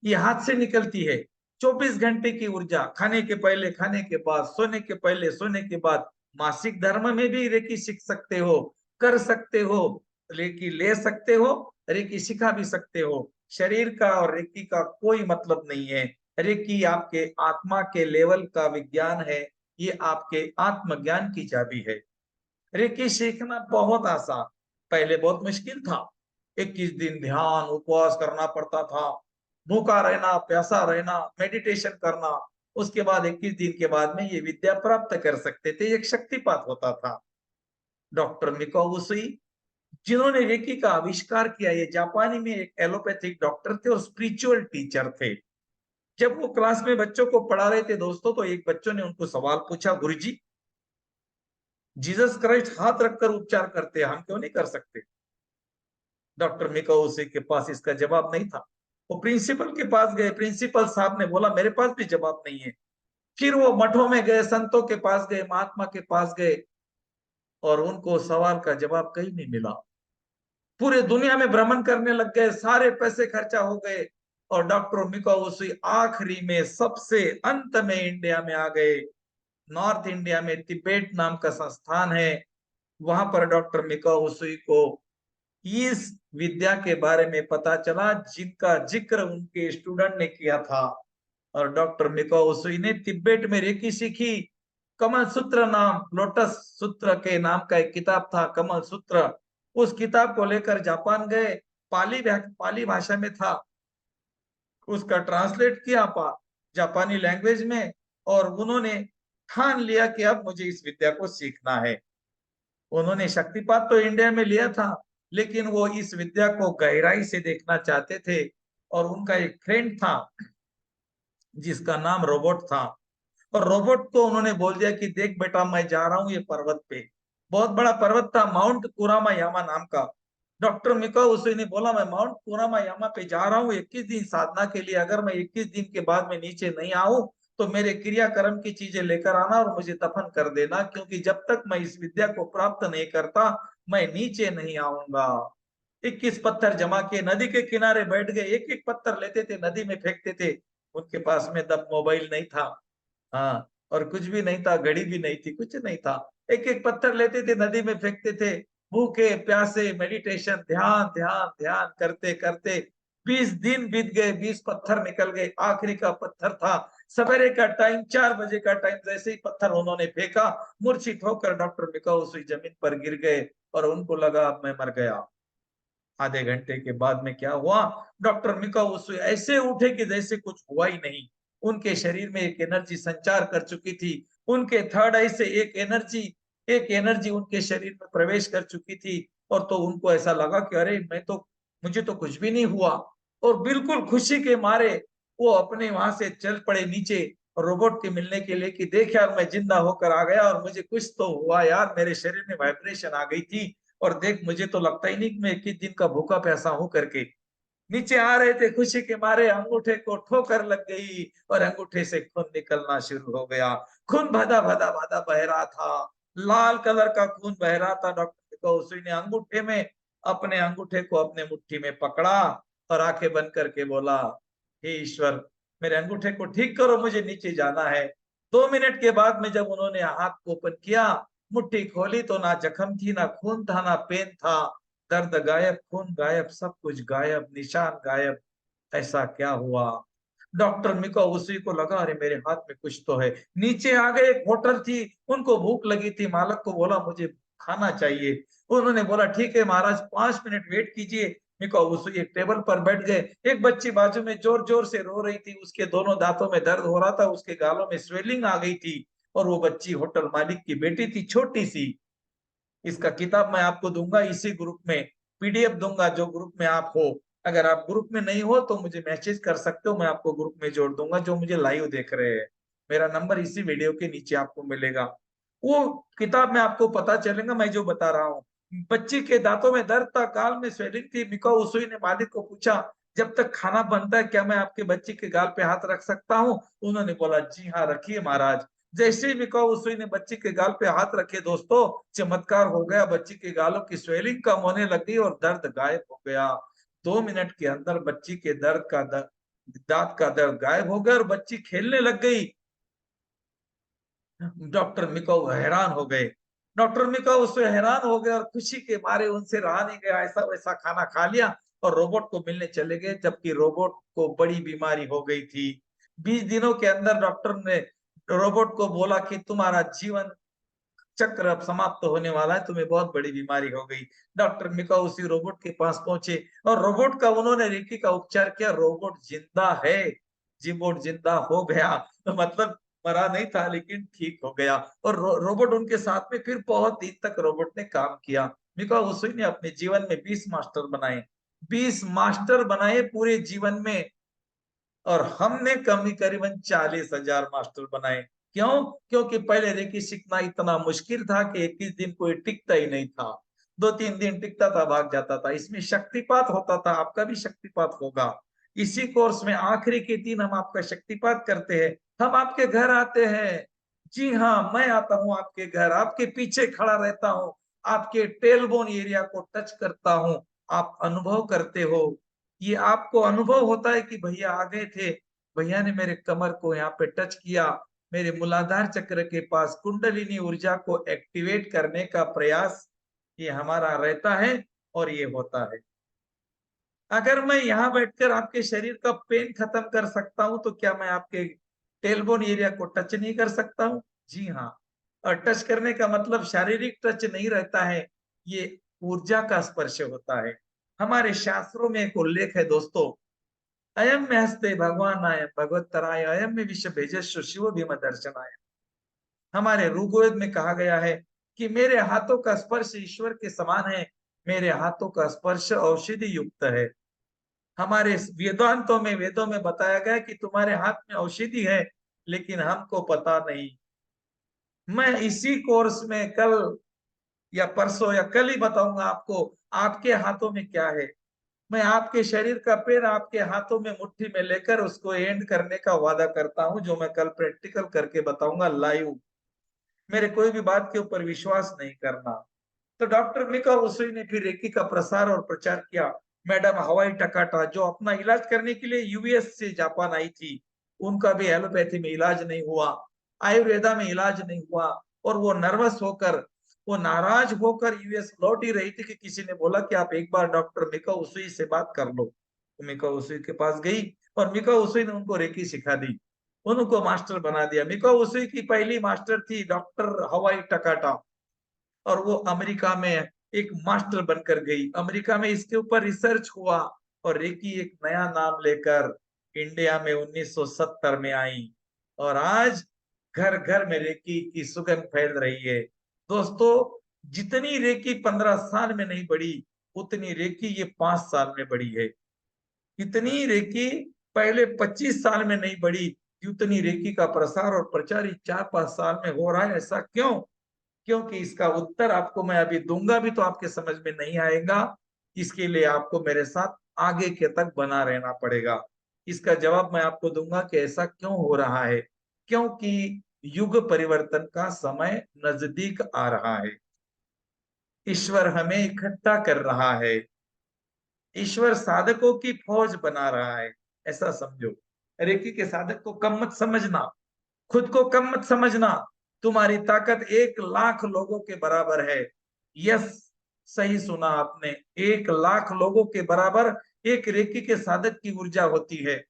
ये हाथ से निकलती है। 24 घंटे की ऊर्जा, खाने के पहले, खाने के बाद, सोने के पहले, सोने के बाद। मासिक धर्म में भी रेकी सीख सकते हो, कर सकते हो, रेकी ले सकते हो, रेकी सिखा भी सकते हो। शरीर का और रेकी का कोई मतलब नहीं है। रेकी आपके आत्मा के लेवल का विज्ञान है, ये आपके आत्मज्ञान की चाबी है। रेकी सीखना बहुत आसान, पहले बहुत मुश्किल था। 21 दिन ध्यान उपवास करना पड़ता था, भूखा रहना, प्यासा रहना, मेडिटेशन करना। उसके बाद 21 दिन के बाद में ये विद्या प्राप्त कर सकते थे, एक शक्तिपात होता था। डॉक्टर मिकाओ उसुई, जिन्होंने रेकी का आविष्कार किया, ये जापानी में एक एलोपैथिक डॉक्टर थे और स्पिरिचुअल टीचर थे। जब वो क्लास में बच्चों को पढ़ा रहे थे दोस्तों, तो एक बच्चों ने उनको सवाल पूछा, गुरुजी, जीसस क्राइस्ट हाथ रखकर उपचार करते हैं, हम क्यों नहीं कर सकते? डॉक्टर मिकाओ के पास इसका जवाब नहीं था। वो प्रिंसिपल के पास गए, प्रिंसिपल साहब ने बोला मेरे पास भी जवाब नहीं है। फिर वो मठों में गए, संतों के पास गए, महात्मा के पास गए, और उनको सवाल का जवाब कहीं नहीं मिला। पूरे दुनिया में भ्रमण करने लग गए, सारे पैसे खर्चा हो गए, और डॉक्टर मिकाओ आखिरी में सबसे अंत में इंडिया में आ गए। नॉर्थ इंडिया में तिब्बत नाम का संस्थान है, वहां पर डॉक्टर मिकाओ को इस विद्या के बारे में पता चला जिनका जिक्र उनके स्टूडेंट ने किया था। और डॉक्टर मिकाओ ने तिब्बत में रेकी सीखी। कमल सूत्र नाम, लोटस सूत्र के नाम का एक किताब था, कमल सूत्र, उस किताब को लेकर जापान गए। पाली भाषा में था, उसका ट्रांसलेट किया जापानी लैंग्वेज में, और उन्होंने ठान लिया कि अब मुझे इस विद्या को सीखना है। उन्होंने शक्तिपात तो इंडिया में लिया था, लेकिन वो इस विद्या को गहराई से देखना चाहते थे। और उनका एक फ्रेंड था जिसका नाम रोबोट था, और रोबोट को उन्होंने बोल दिया कि देख बेटा, मैं जा रहा हूँ ये पर्वत पे। बहुत बड़ा पर्वत था, माउंट कुरामा यामा नाम का। डॉक्टर मिकाओ ने बोला मैं माउंट कुरामा यामा पे जा रहा हूँ 21 दिन साधना के लिए, अगर मैं 21 दिन के बाद में नीचे नहीं आऊं तो मेरे क्रियाकर्म की चीजें लेकर आना और मुझे दफन कर देना, क्योंकि जब तक मैं इस विद्या को प्राप्त नहीं करता मैं नीचे नहीं आऊंगा। 21 पत्थर जमा किए, नदी के किनारे बैठ गए, एक एक पत्थर लेते थे, नदी में फेंकते थे। उनके पास में तब मोबाइल नहीं था, हाँ, और कुछ भी नहीं था, घड़ी भी नहीं थी, कुछ नहीं था। एक एक पत्थर लेते थे, नदी में फेंकते थे, भूखे प्यासे मेडिटेशन, ध्यान ध्यान ध्यान करते करते 20 दिन बीत गए, 20 पत्थर निकल गए। आखिरी का पत्थर था, सवेरे का टाइम, 4 बजे का टाइम, जैसे ही पत्थर उन्होंने फेंका, मूर्छित होकर डॉक्टर मिकाओ जमीन पर गिर गए, और उनको लगा अब मैं मर गया। आधे घंटे के बाद में क्या हुआ, डॉक्टर मिकाओ ऐसे उठे कि जैसे कुछ हुआ ही नहीं। उनके शरीर में एक एनर्जी संचार कर चुकी थी, उनके थर्ड आई से एक एनर्जी उनके शरीर में प्रवेश कर चुकी थी। और तो उनको ऐसा लगा कि अरे मुझे तो कुछ भी नहीं हुआ। और बिल्कुल खुशी के मारे वो अपने वहां से चल पड़े नीचे, रोबोट के मिलने के लिए, कि देख यार मैं जिंदा होकर आ गया, और मुझे कुछ तो हुआ यार, मेरे शरीर में वाइब्रेशन आ गई थी, और देख मुझे तो लगता ही नहीं कि मैं 21 दिन का भूखा प्यासा हूं करके। नीचे आ रहे थे, खुशी के मारे अंगूठे को ठोकर लग गई, और अंगूठे से खून निकलना शुरू हो गया। खून भदा भदा भदा बह रहा था, लाल कलर का खून बह रहा था। डॉक्टर को उसी ने अंगूठे में, अपने अंगूठे को अपने मुट्ठी में पकड़ा, और आंखें बंद करके बोला, हे ईश्वर, मेरे अंगूठे को ठीक करो, मुझे नीचे जाना है। 2 मिनट के बाद में जब उन्होंने हाथ को ओपन किया, मुट्ठी खोली, तो ना जख्म थी, ना खून था, ना पेन था। दर्द गायब, खून गायब, सब कुछ गायब, निशान गायब। ऐसा क्या हुआ? डॉक्टर मिको उसी को लगा अरे मेरे हाथ में कुछ तो है। नीचे आ गए, एक होटल थी, उनको भूख लगी थी, मालक को बोला मुझे खाना चाहिए। उन्होंने बोला ठीक है महाराज, 5 मिनट वेट कीजिए। मिको उसी एक टेबल पर बैठ गए। एक बच्ची बाजू में जोर जोर से रो रही थी, उसके दोनों दांतों में दर्द हो रहा था, उसके गालों में स्वेलिंग आ गई थी, और वो बच्ची होटल मालिक की बेटी थी, छोटी सी। इसका किताब मैं आपको दूंगा इसी ग्रुप में, पीडीएफ दूंगा जो ग्रुप में आप हो। अगर आप ग्रुप में नहीं हो तो मुझे मैसेज कर सकते हो, मैं आपको ग्रुप में जोड़ दूंगा, जो मुझे लाइव देख रहे हैं। मेरा नंबर इसी वीडियो के नीचे आपको मिलेगा। वो किताब में आपको पता चलेगा मैं जो बता रहा हूँ। बच्ची के दांतों में दर्द था, गाल में स्वेलिंग थी। मिको उसुई ने मालिक को पूछा, जब तक खाना बनता है क्या मैं आपके बच्ची के गाल पे हाथ रख सकता हूँ? उन्होंने बोला जी हाँ रखिए महाराज। जैसे ही मिको उसुई ने बच्ची के गाल पे हाथ रखे दोस्तों, चमत्कार हो गया, बच्ची के गालों की स्वेलिंग कम होने लगी और दर्द गायब हो गया। 2 मिनट के अंदर बच्ची के दांत का दर्द गायब हो गया, और बच्ची खेलने लग गई। डॉक्टर मिको हैरान हो गए। डॉक्टर मिका उससे हैरान हो गए और खुशी के मारे उनसे रहा नहीं गया, ऐसा वैसा खाना खा लिया और रोबोट को मिलने चले गए, जबकि रोबोट को बड़ी बीमारी हो गई थी। 20 दिनों के अंदर डॉक्टर ने रोबोट को बोला कि तुम्हारा जीवन चक्र अब समाप्त होने वाला है, तुम्हें बहुत बड़ी बीमारी हो गई। डॉक्टर मिका उसी रोबोट के पास पहुंचे और रोबोट का उन्होंने रेकी का उपचार किया। रोबोट जिंदा है, रोबोट जिंदा हो गया, तो मतलब मरा नहीं था लेकिन ठीक हो गया। और रोबोट उनके साथ में फिर बहुत दिन तक रोबोट ने काम किया। मिका उसी ने अपने जीवन में 20 मास्टर बनाए, 20 मास्टर बनाए पूरे जीवन में, और हमने कमी करीबन 40,000 मास्टर बनाए। क्यों? क्योंकि पहले रेकी सीखना इतना मुश्किल था कि 21 दिन कोई टिकता ही नहीं था, 2-3 दिन टिकता था, भाग जाता था। इसमें शक्तिपात होता था, आपका भी शक्तिपात होगा। इसी कोर्स में आखिरी के दिन हम आपका शक्तिपात करते हैं, हम आपके घर आते हैं। जी हाँ, मैं आता हूँ आपके घर, आपके पीछे खड़ा रहता हूँ, आपके टेलबोन एरिया को टच करता हूँ, आप अनुभव करते हो। ये आपको अनुभव होता है कि भैया आ गए थे, भैया ने मेरे कमर को यहाँ पे टच किया, मेरे मूलाधार चक्र के पास कुंडलिनी ऊर्जा को एक्टिवेट करने का प्रयास ये हमारा रहता है और ये होता है। अगर मैं यहाँ बैठकर आपके शरीर का पेन खत्म कर सकता हूं, तो क्या मैं आपके टेलबोन एरिया को टच नहीं कर सकता हूँ? जी हाँ। और टच करने का मतलब शारीरिक टच नहीं रहता है, ये ऊर्जा का स्पर्श होता है। हमारे शास्त्रों में एक उल्लेख है दोस्तों, अयम में हस्ते भगवान आय भगवतराय अयम में विश्व भेजस्व शिव भीम दर्शनाय। हमारे ऋग्वेद में कहा गया है कि मेरे हाथों का स्पर्श ईश्वर के समान है, मेरे हाथों का स्पर्श औषधि युक्त है। हमारे वेदांतों में, वेदों में बताया गया कि तुम्हारे हाथ में औषधि है, लेकिन हमको पता नहीं। मैं इसी कोर्स में कल या परसों या कल ही बताऊंगा आपको आपके हाथों में क्या है। मैं आपके शरीर का पेन आपके हाथों में मुट्ठी में लेकर उसको एंड करने का वादा करता हूं, जो मैं कल प्रैक्टिकल करके बताऊंगा लाइव। मेरे कोई भी बात के ऊपर विश्वास नहीं करना। तो डॉक्टर मिका उसुई ने फिर रेकी का प्रसार और प्रचार किया। मैडम हवाई टकाटा जो अपना इलाज करने के लिए यूएस से जापान आई थी, उनका भी एलोपैथी में इलाज नहीं हुआ, आयुर्वेदा में इलाज नहीं हुआ, और वो नर्वस होकर, वो नाराज होकर यूएस लौट ही रही थी कि किसी ने बोला कि आप एक बार डॉक्टर मिका उसुई से बात कर लो। तो मिका उसुई के पास गई और मिका उसुई ने उनको रेकी सिखा दी, उनको मास्टर बना दिया। मिका उसुई की पहली मास्टर थी डॉक्टर हवाई टकाटा, और वो अमेरिका में एक मास्टर बनकर गई। अमेरिका में इसके ऊपर रिसर्च हुआ और रेकी एक नया नाम लेकर इंडिया में 1970 में आई, और आज घर घर में रेकी की सुगंध फैल रही है। दोस्तों, जितनी रेकी 15 साल में नहीं बढ़ी, उतनी रेकी ये 5 साल में बढ़ी है। इतनी रेकी पहले 25 साल में नहीं बढ़ी, उतनी रेकी का प्रसार और प्रचार 4-5 साल में हो रहा है। ऐसा क्यों? क्योंकि इसका उत्तर आपको मैं अभी दूंगा भी तो आपके समझ में नहीं आएगा। इसके लिए आपको मेरे साथ आगे के तक बना रहना पड़ेगा। इसका जवाब मैं आपको दूंगा कि ऐसा क्यों हो रहा है। क्योंकि युग परिवर्तन का समय नजदीक आ रहा है। ईश्वर हमें इकट्ठा कर रहा है, ईश्वर साधकों की फौज बना रहा है, ऐसा समझो। रेकी के साधक को कम मत समझना, खुद को कम मत समझना। तुम्हारी ताकत 1 लाख लोगों के बराबर है। यस, सही सुना आपने, 1 लाख लोगों के बराबर एक रेकी के साधक की ऊर्जा होती है।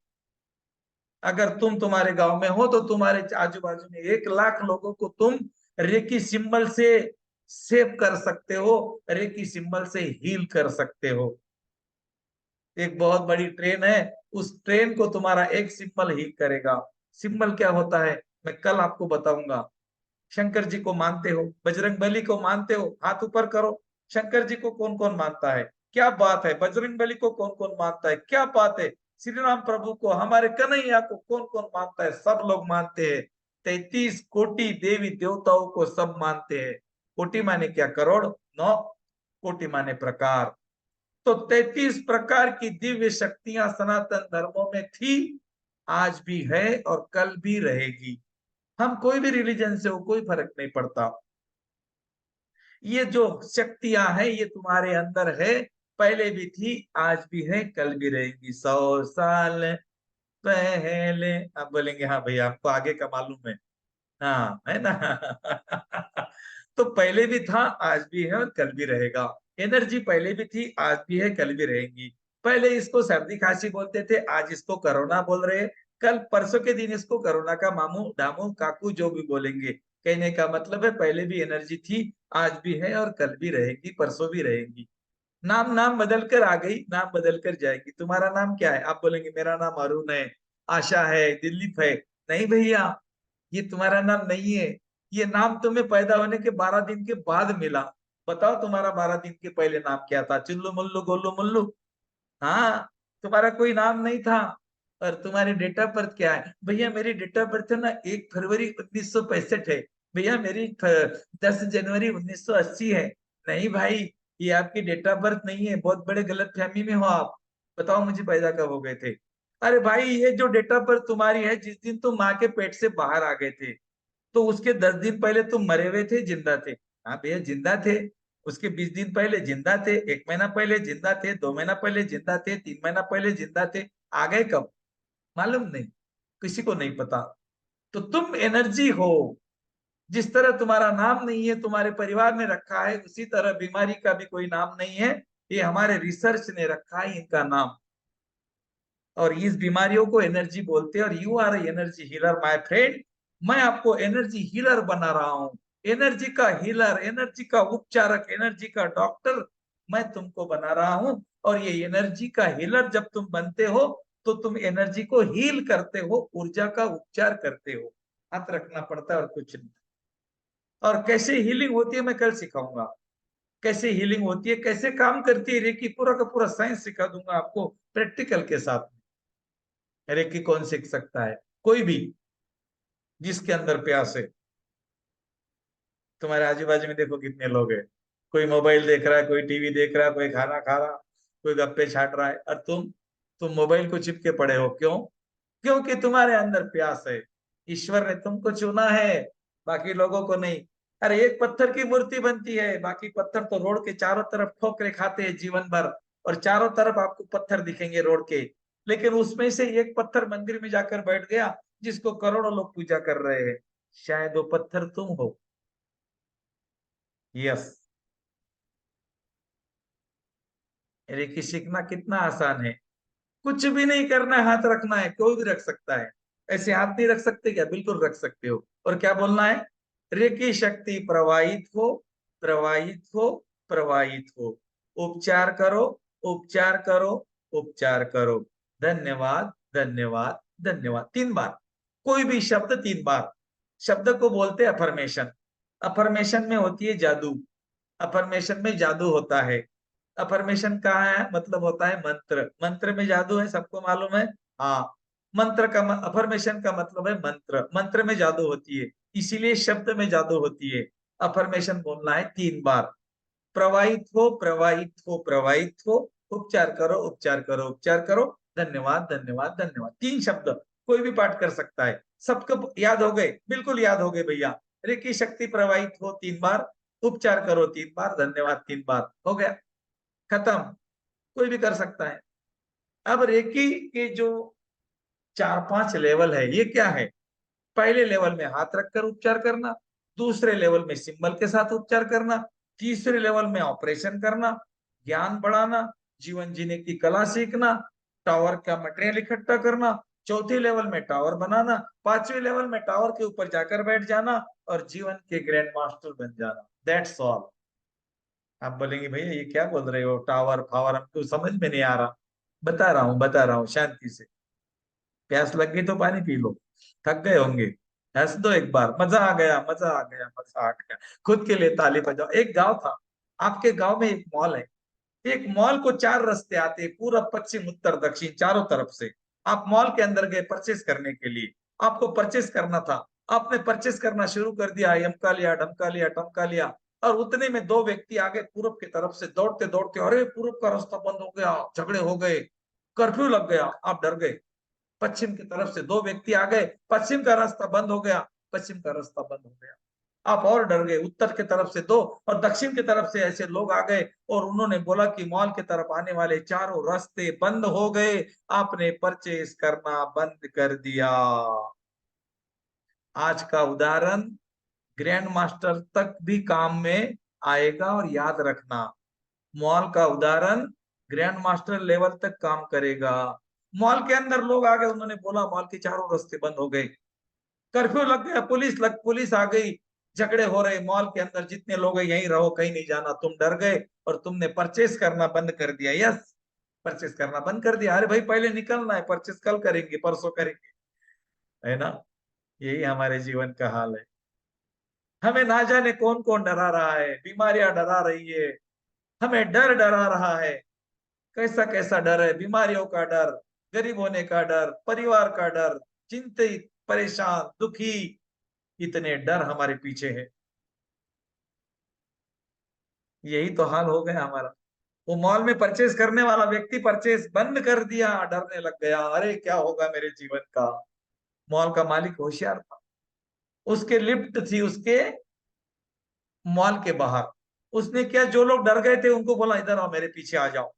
अगर तुम तुम्हारे गांव में हो तो तुम्हारे आजू बाजू में 1 लाख लोगों को तुम रेकी सिंबल से सेव कर सकते हो, रेकी सिंबल से हील कर सकते हो। एक बहुत बड़ी ट्रेन है, उस ट्रेन को तुम्हारा एक सिंबल हील करेगा। सिंबल क्या होता है मैं कल आपको बताऊंगा। शंकर जी को मानते हो, बजरंग बली को मानते हो, हाथ ऊपर करो। शंकर जी को कौन कौन मानता है? क्या बात है। बजरंग बली को कौन कौन मानता है? क्या बात है। श्री राम प्रभु को, हमारे कन्हैया को कौन कौन मानता है? सब लोग मानते हैं। 33 कोटि देवी देवताओं को सब मानते हैं। कोटि माने क्या? करोड़? नौ। कोटि माने प्रकार। तो 33 प्रकार की दिव्य शक्तियां सनातन धर्मों में थी, आज भी है और कल भी रहेगी। हम कोई भी रिलीजन से हो, कोई फर्क नहीं पड़ता। ये जो शक्तियां हैं ये तुम्हारे अंदर है, पहले भी थी, आज भी है, कल भी रहेगी। 100 साल पहले। आप बोलेंगे हाँ भैया हमको आगे का मालूम है। हाँ, है ना। तो पहले भी था, आज भी है और कल भी रहेगा। एनर्जी पहले भी थी, आज भी है, कल भी रहेंगी। पहले इसको सर्दी खांसी बोलते थे, आज इसको कोरोना बोल रहे हैं, कल परसों के दिन इसको कोरोना का मामू दामू काकू जो भी बोलेंगे। कहने का मतलब है पहले भी एनर्जी थी, आज भी है और कल भी रहेगी, परसों भी रहेगी। नाम नाम बदल कर आ गई, नाम बदल कर जाएगी। तुम्हारा नाम क्या है? आप बोलेंगे मेरा नाम अरुण है, आशा है, दिलीप है। नहीं भैया, ये तुम्हारा नाम नहीं है। ये नाम तुम्हें पैदा होने के 12 दिन के बाद मिला। बताओ तुम्हारा 12 दिन के पहले नाम क्या था? चुल्लू मुल्लू गोलू मुल्लू? हाँ, तुम्हारा कोई नाम नहीं था। और तुम्हारी डेट ऑफ बर्थ क्या है? भैया मेरी डेट ऑफ बर्थ है ना 1 फरवरी 1965 है। भैया मेरी 10 जनवरी 1980 है। नहीं भाई, ये आपकी डेट ऑफ बर्थ नहीं है, बहुत बड़े गलत फहमी में हो आप। बताओ मुझे पैदा कब हो गए थे? अरे भाई, ये जो डेट ऑफ बर्थ तुम्हारी है, जिस दिन तुम माँ के पेट से बाहर आ गए थे, तो उसके 10 दिन पहले तुम मरे हुए थे, जिंदा थे? हाँ भैया, जिंदा थे। उसके 20 दिन पहले जिंदा थे, 1 महीना पहले जिंदा थे, 2 महीना पहले जिंदा थे, 3 महीना पहले जिंदा थे। आ गए कब? मालूम नहीं, किसी को नहीं पता। तो तुम एनर्जी हो। जिस तरह तुम्हारा नाम नहीं है, तुम्हारे परिवार ने रखा है, उसी तरह बीमारी का भी कोई नाम नहीं है। ये हमारे रिसर्च ने रखा है इनका नाम। और इस बीमारियों को एनर्जी बोलते हैं। और you are energy healer my friend. मैं आपको एनर्जी हीलर बना रहा हूँ। एनर्जी का हीलर, एनर्जी का उपचारक, एनर्जी का डॉक्टर मैं तुमको बना रहा हूँ। और ये एनर्जी का हीलर जब तुम बनते हो, तो तुम एनर्जी को हील करते हो, ऊर्जा का उपचार करते हो। हाथ रखना पड़ता है और कुछ नहीं। और कैसे हीलिंग होती है मैं कल सिखाऊंगा। कैसे हीलिंग होती है, कैसे काम करती है रेकी, पूरा का पूरा साइंस सिखा दूंगा आपको प्रैक्टिकल के साथ। रेकी कौन सीख सकता है? कोई भी, जिसके अंदर प्यास है। तुम्हारे आजू बाजू में देखो कितने लोग हैं। कोई मोबाइल देख रहा है, कोई टीवी देख रहा है, कोई खाना खा रहा, कोई गप्पे छाट रहा है, और तुम मोबाइल को चिपके पड़े हो। क्यों? क्योंकि तुम्हारे अंदर प्यास है। ईश्वर ने तुमको चुना है, बाकी लोगों को नहीं। अरे एक पत्थर की मूर्ति बनती है, बाकी पत्थर तो रोड के चारों तरफ ठोकरे खाते हैं जीवन भर। और चारों तरफ आपको पत्थर दिखेंगे रोड के। लेकिन उसमें से एक पत्थर मंदिर में जाकर बैठ गया, जिसको करोड़ों लोग पूजा कर रहे हैं। शायद वो पत्थर तुम हो। यस। रेकी सीखना कितना आसान है। कुछ भी नहीं करना है, हाथ रखना है, कोई भी रख सकता है। ऐसे हाथ नहीं रख सकते क्या? बिल्कुल रख सकते हो। और क्या बोलना है? रेकी शक्ति प्रवाहित हो, प्रवाहित हो, प्रवाहित हो। उपचार करो, उपचार करो, उपचार करो। धन्यवाद, धन्यवाद, धन्यवाद। 3 बार। कोई भी शब्द 3 बार। शब्द को बोलते अफर्मेशन। अफर्मेशन में होती है जादू। अफर्मेशन में जादू होता है। अफर्मेशन कहाँ है? मतलब होता है मंत्र। मंत्र में जादू है, सबको मालूम है। हाँ, मंत्र का अफर्मेशन का मतलब है मंत्र। मंत्र में जादू होती है, इसीलिए शब्द में जादू होती है। अफर्मेशन बोलना है 3 बार। प्रवाहित हो, प्रवाहित हो, प्रवाहित हो। उपचार करो, उपचार करो, उपचार करो। धन्यवाद, धन्यवाद, धन्यवाद। 3 शब्द कोई भी पाठ कर सकता है। सबको याद हो गए? बिल्कुल याद हो गए भैया। रेकी शक्ति प्रवाहित हो 3 बार, उपचार करो 3 बार, धन्यवाद 3 बार। हो गया, खत्म। कोई भी कर सकता है। अब रेकी के जो 4-5 लेवल है, ये क्या है? पहले लेवल में हाथ रखकर उपचार करना, दूसरे लेवल में सिंबल के साथ उपचार करना, तीसरे लेवल में ऑपरेशन करना, ज्ञान बढ़ाना, जीवन जीने की कला सीखना, टावर का मटेरियल इकट्ठा करना, चौथे लेवल में टावर बनाना, 5वें लेवल में टावर के ऊपर जाकर बैठ जाना और जीवन के ग्रैंड मास्टर बन जाना। That's all. आप बोलेंगे भैया ये क्या बोल रहे हो, टावर फावर हमको समझ में नहीं आ रहा। बता रहा हूँ, बता रहा हूँ, शांति से। प्यास लग गई तो पानी पी लो। थक गए होंगे, हंस दो एक बार। मजा आ गया, मजा आ गया, मजा आ गया। खुद के लिए ताली बजाओ। एक गांव था, आपके गांव में एक मॉल है। एक मॉल को 4 रास्ते आते हैं, पूरब पश्चिम उत्तर दक्षिण, चारों तरफ से। आप मॉल के अंदर गए परचेस करने के लिए। आपको परचेस करना था। आपने परचेस करना शुरू कर दिया, यमका लिया, ढमका लिया, टमका लिया। और उतने में 2 व्यक्ति आगे पूरब की तरफ से दौड़ते दौड़ते, अरे पूरब का रास्ता बंद हो गया, झगड़े हो गए, कर्फ्यू लग गया। आप डर गए। पश्चिम की तरफ से 2 व्यक्ति आ गए, पश्चिम का रास्ता बंद हो गया, पश्चिम का रास्ता बंद हो गया। आप और डर गए। उत्तर की तरफ से 2 और दक्षिण की तरफ से ऐसे लोग आ गए, और उन्होंने बोला कि मॉल की तरफ आने वाले चारों रास्ते बंद हो गए। आपने परचेस करना बंद कर दिया। आज का उदाहरण ग्रैंड मास्टर तक भी काम में आएगा। और याद रखना, मॉल का उदाहरण ग्रैंड मास्टर लेवल तक काम करेगा। मॉल के अंदर लोग आ गए, उन्होंने बोला मॉल के चारों रास्ते बंद हो गए, कर्फ्यू लग गया, पुलिस आ गई, झगड़े हो रहे मॉल के अंदर, जितने लोग हैं यहीं रहो, कहीं नहीं जाना। तुम डर गए और तुमने परचेस करना बंद कर दिया। यस, परचेस करना बंद कर दिया। अरे भाई पहले निकलना है, परचेस कल करेंगे, परसों करेंगे, है ना। यही हमारे जीवन का हाल है। हमें ना जाने कौन कौन डरा रहा है, बीमारियां डरा रही है, हमें डर डरा रहा है। कैसा कैसा डर है, बीमारियों का डर, गरीब होने का डर, परिवार का डर, चिंतित, परेशान, दुखी, इतने डर हमारे पीछे है। यही तो हाल हो गया हमारा। वो मॉल में परचेस करने वाला व्यक्ति परचेस बंद कर दिया, डरने लग गया, अरे क्या होगा मेरे जीवन का। मॉल का मालिक होशियार था, उसके लिफ्ट थी उसके मॉल के बाहर। उसने क्या, जो लोग डर गए थे उनको बोला इधर आओ, मेरे पीछे आ जाओ,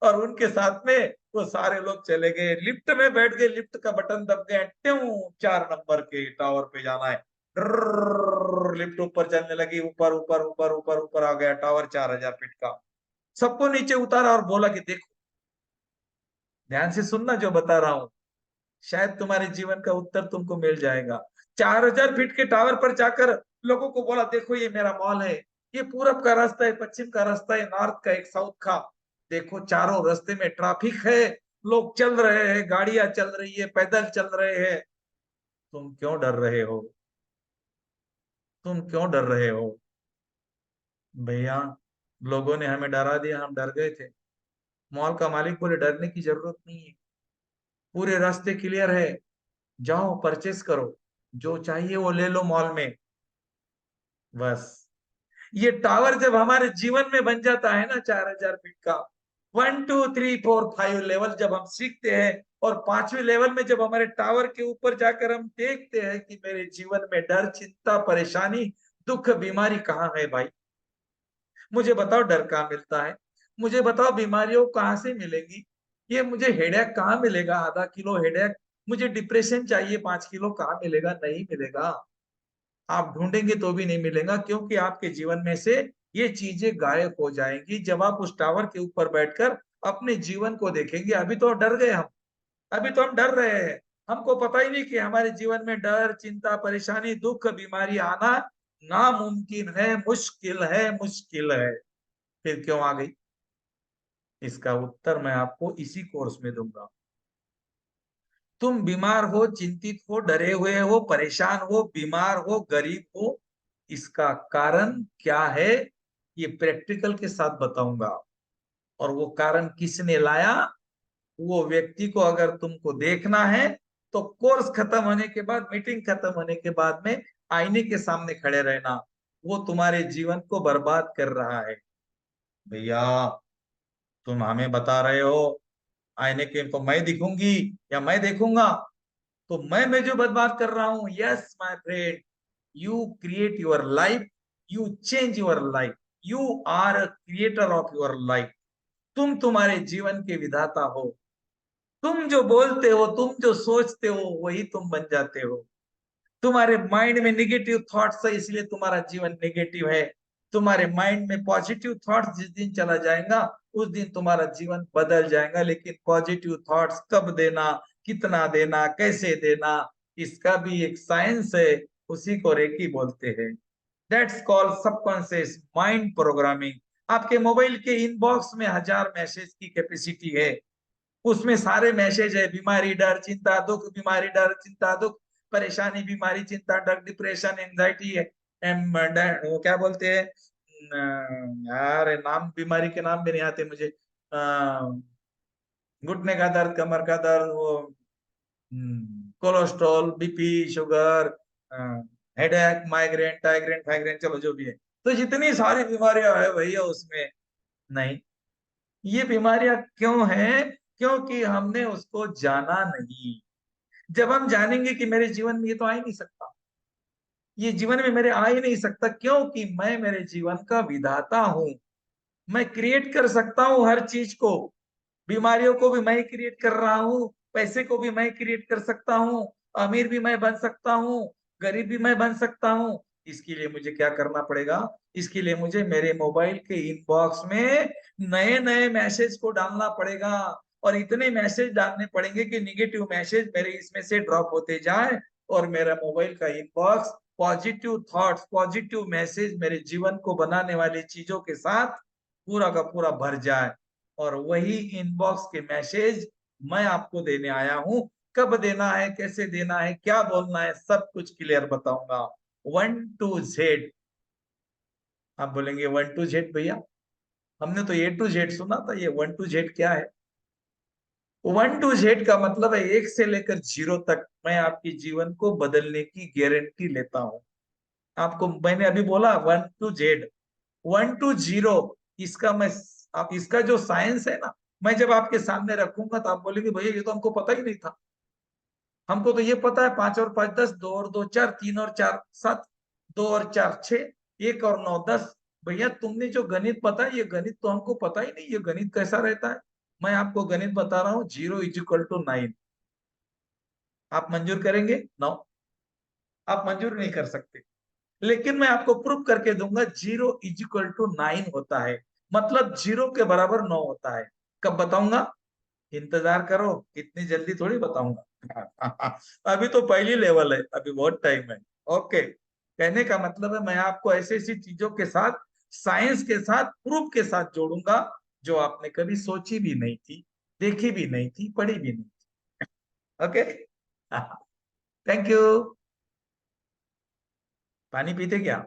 और उनके साथ में वो सारे लोग चले गए, लिफ्ट में बैठ गए, लिफ्ट का बटन दब गया, ट्यूं 4 नंबर के टावर पे जाना है। लिफ्ट ऊपर चलने लगी, ऊपर ऊपर ऊपर ऊपर ऊपर आ गया टावर 4000 फीट का। सबको नीचे उतारा और बोला कि देखो, ध्यान से सुनना जो बता रहा हूं, शायद तुम्हारे जीवन का उत्तर तुमको मिल जाएगा। 4000 फीट के टावर पर जाकर लोगों को बोला देखो ये मेरा मॉल है, ये पूरब का रास्ता है, पश्चिम का रास्ता है, नॉर्थ का, एक साउथ का। देखो चारों रास्ते में ट्रैफिक है, लोग चल रहे हैं, गाड़ियां चल रही है, पैदल चल रहे हैं। तुम क्यों डर रहे हो, तुम क्यों डर रहे हो भैया। लोगों ने हमें डरा दिया, हम डर गए थे। मॉल का मालिक बोले डरने की जरूरत नहीं है, पूरे रास्ते क्लियर है, जाओ परचेस करो, जो चाहिए वो ले लो मॉल में। बस ये टावर जब हमारे जीवन में बन जाता है ना, 4000 फीट का, 1 2 3 4 5 लेवल जब हम सीखते हैं, और 5वें लेवल में जब हमारे टावर के ऊपर जाकर हम देखते हैं कि मेरे जीवन में डर, चिंता, परेशानी, दुख, बीमारी कहाँ है भाई। मुझे बताओ डर कहाँ मिलता है, मुझे बताओ बीमारियों कहाँ से मिलेंगी, ये मुझे हेडेक कहाँ मिलेगा, ½ किलो हेडेक, मुझे डिप्रेशन चाहिए 5 किलो, कहाँ मिलेगा, नहीं मिलेगा। आप ढूंढेंगे तो भी नहीं मिलेगा, क्योंकि आपके जीवन में से ये चीजें गायब हो जाएंगी जब आप उस टावर के ऊपर बैठकर अपने जीवन को देखेंगे। अभी तो डर गए हम, अभी तो हम डर रहे हैं, हमको पता ही नहीं कि हमारे जीवन में डर, चिंता, परेशानी, दुख, बीमारी आना नामुमकिन है, मुश्किल है, मुश्किल है। फिर क्यों आ गई, इसका उत्तर मैं आपको इसी कोर्स में दूंगा। तुम बीमार हो, चिंतित हो, डरे हुए हो, परेशान हो, बीमार हो, गरीब हो, इसका कारण क्या है, ये प्रैक्टिकल के साथ बताऊंगा। और वो कारण किसने लाया, वो व्यक्ति को अगर तुमको देखना है तो कोर्स खत्म होने के बाद, मीटिंग खत्म होने के बाद में आईने के सामने खड़े रहना। वो तुम्हारे जीवन को बर्बाद कर रहा है। भैया तुम हमें बता रहे हो आईने के तो मैं दिखूंगी या मैं देखूंगा, तो मैं जो बर्बाद कर रहा हूं। Yes my friend, you create your life, you change your life, you are a creator of your life. तुम तुम्हारे जीवन के विधाता हो। तुम जो बोलते हो, तुम जो सोचते हो, वही तुम बन जाते हो। तुम्हारे माइंड में निगेटिव थॉट्स है, इसलिए तुम्हारा जीवन नेगेटिव है। तुम्हारे माइंड में पॉजिटिव थॉट्स जिस दिन चला जाएगा, उस दिन तुम्हारा जीवन बदल जाएगा। लेकिन पॉजिटिव थॉट्स कब देना, कितना देना, कैसे देना, इसका भी एक साइंस है, उसी को रेकी बोलते हैं। That's called subconscious mind programming. आपके मोबाइल के इनबॉक्स में 1000 मैसेज की कैपेसिटी है, उसमें सारे मैसेज है, बीमारी, डर, चिंता, दुख, बीमारी, डर, चिंता, दुख, परेशानी, बीमारी, चिंता, डर, डिप्रेशन, एंजाइटी है। वो क्या बोलते हैं यार, नाम बीमारी के नाम भी नहीं आते मुझे। घुटने का दर्द, कमर का दर्द, वो cholesterol, BP, sugar, headache, migraine, टाइग्रेन, फाइग्रेन, चलो जो भी है। तो जितनी सारी बीमारियां है भैया उसमें, नहीं, ये बीमारियां क्यों हैं, क्योंकि हमने उसको जाना नहीं। जब हम जानेंगे कि मेरे जीवन में ये तो आ ही नहीं सकता, ये जीवन में मेरे आ ही नहीं सकता, क्योंकि मैं मेरे जीवन का विधाता हूं। मैं क्रिएट कर सकता हूँ हर चीज को, बीमारियों को भी मैं क्रिएट कर रहा हूँ, पैसे को भी मैं क्रिएट कर सकता हूँ, अमीर भी मैं बन सकता हूँ, गरीब भी मैं बन सकता हूँ, इसके लिए मुझे क्या करना पड़ेगा? इसके लिए मुझे मेरे मोबाइल के इनबॉक्स में नए नए मैसेज को डालना पड़ेगा, और इतने मैसेज डालने पड़ेंगे कि निगेटिव मैसेज मेरे इसमें से ड्रॉप होते जाए, और मेरा मोबाइल का inbox positive thoughts, positive message, मेरे जीवन को बनाने वाली चीजों के साथ पूरा का पूरा भर जाए। और वही इनबॉक्स के मैसेज मैं आपको देने आया हूं। कब देना है, कैसे देना है, क्या बोलना है, सब कुछ क्लियर बताऊंगा। 1 to Z। आप बोलेंगे 1 to Z भैया, हमने तो A to Z सुना था, ये 1 to Z क्या है? 1 to Z का मतलब है 1 से लेकर 0 तक मैं आपके जीवन को बदलने की गारंटी लेता हूं। आपको मैंने अभी बोला 1 to Z, 1 to 0, इसका मैं, आप इसका जो साइंस है ना, मैं जब आपके सामने रखूंगा तो आप बोलेंगे भैया ये तो हमको पता ही नहीं था। हमको तो ये पता है 5 और 5 10, 2 और 2 4, 3 और 4 7, 2 और 4 6, 1 और 9 10। भैया तुमने जो गणित पता है, ये गणित तो हमको पता ही नहीं, ये गणित कैसा रहता है? मैं आपको गणित बता रहा हूँ, 0 = 9। आप मंजूर करेंगे? 9 आप मंजूर नहीं कर सकते, लेकिन मैं आपको प्रूफ करके दूंगा 0 = 9 होता है, मतलब 0 के बराबर 9 होता है। कब बताऊंगा? इंतजार करो, इतनी जल्दी थोड़ी बताऊंगा। अभी तो पहली लेवल है, अभी बहुत टाइम है। ओके, कहने का मतलब है मैं आपको ऐसी ऐसी चीजों के साथ, साइंस के साथ, प्रूफ के साथ जोड़ूंगा जो आपने कभी सोची भी नहीं थी, देखी भी नहीं थी, पढ़ी भी नहीं थी। Okay, thank you. पानी पीते क्या?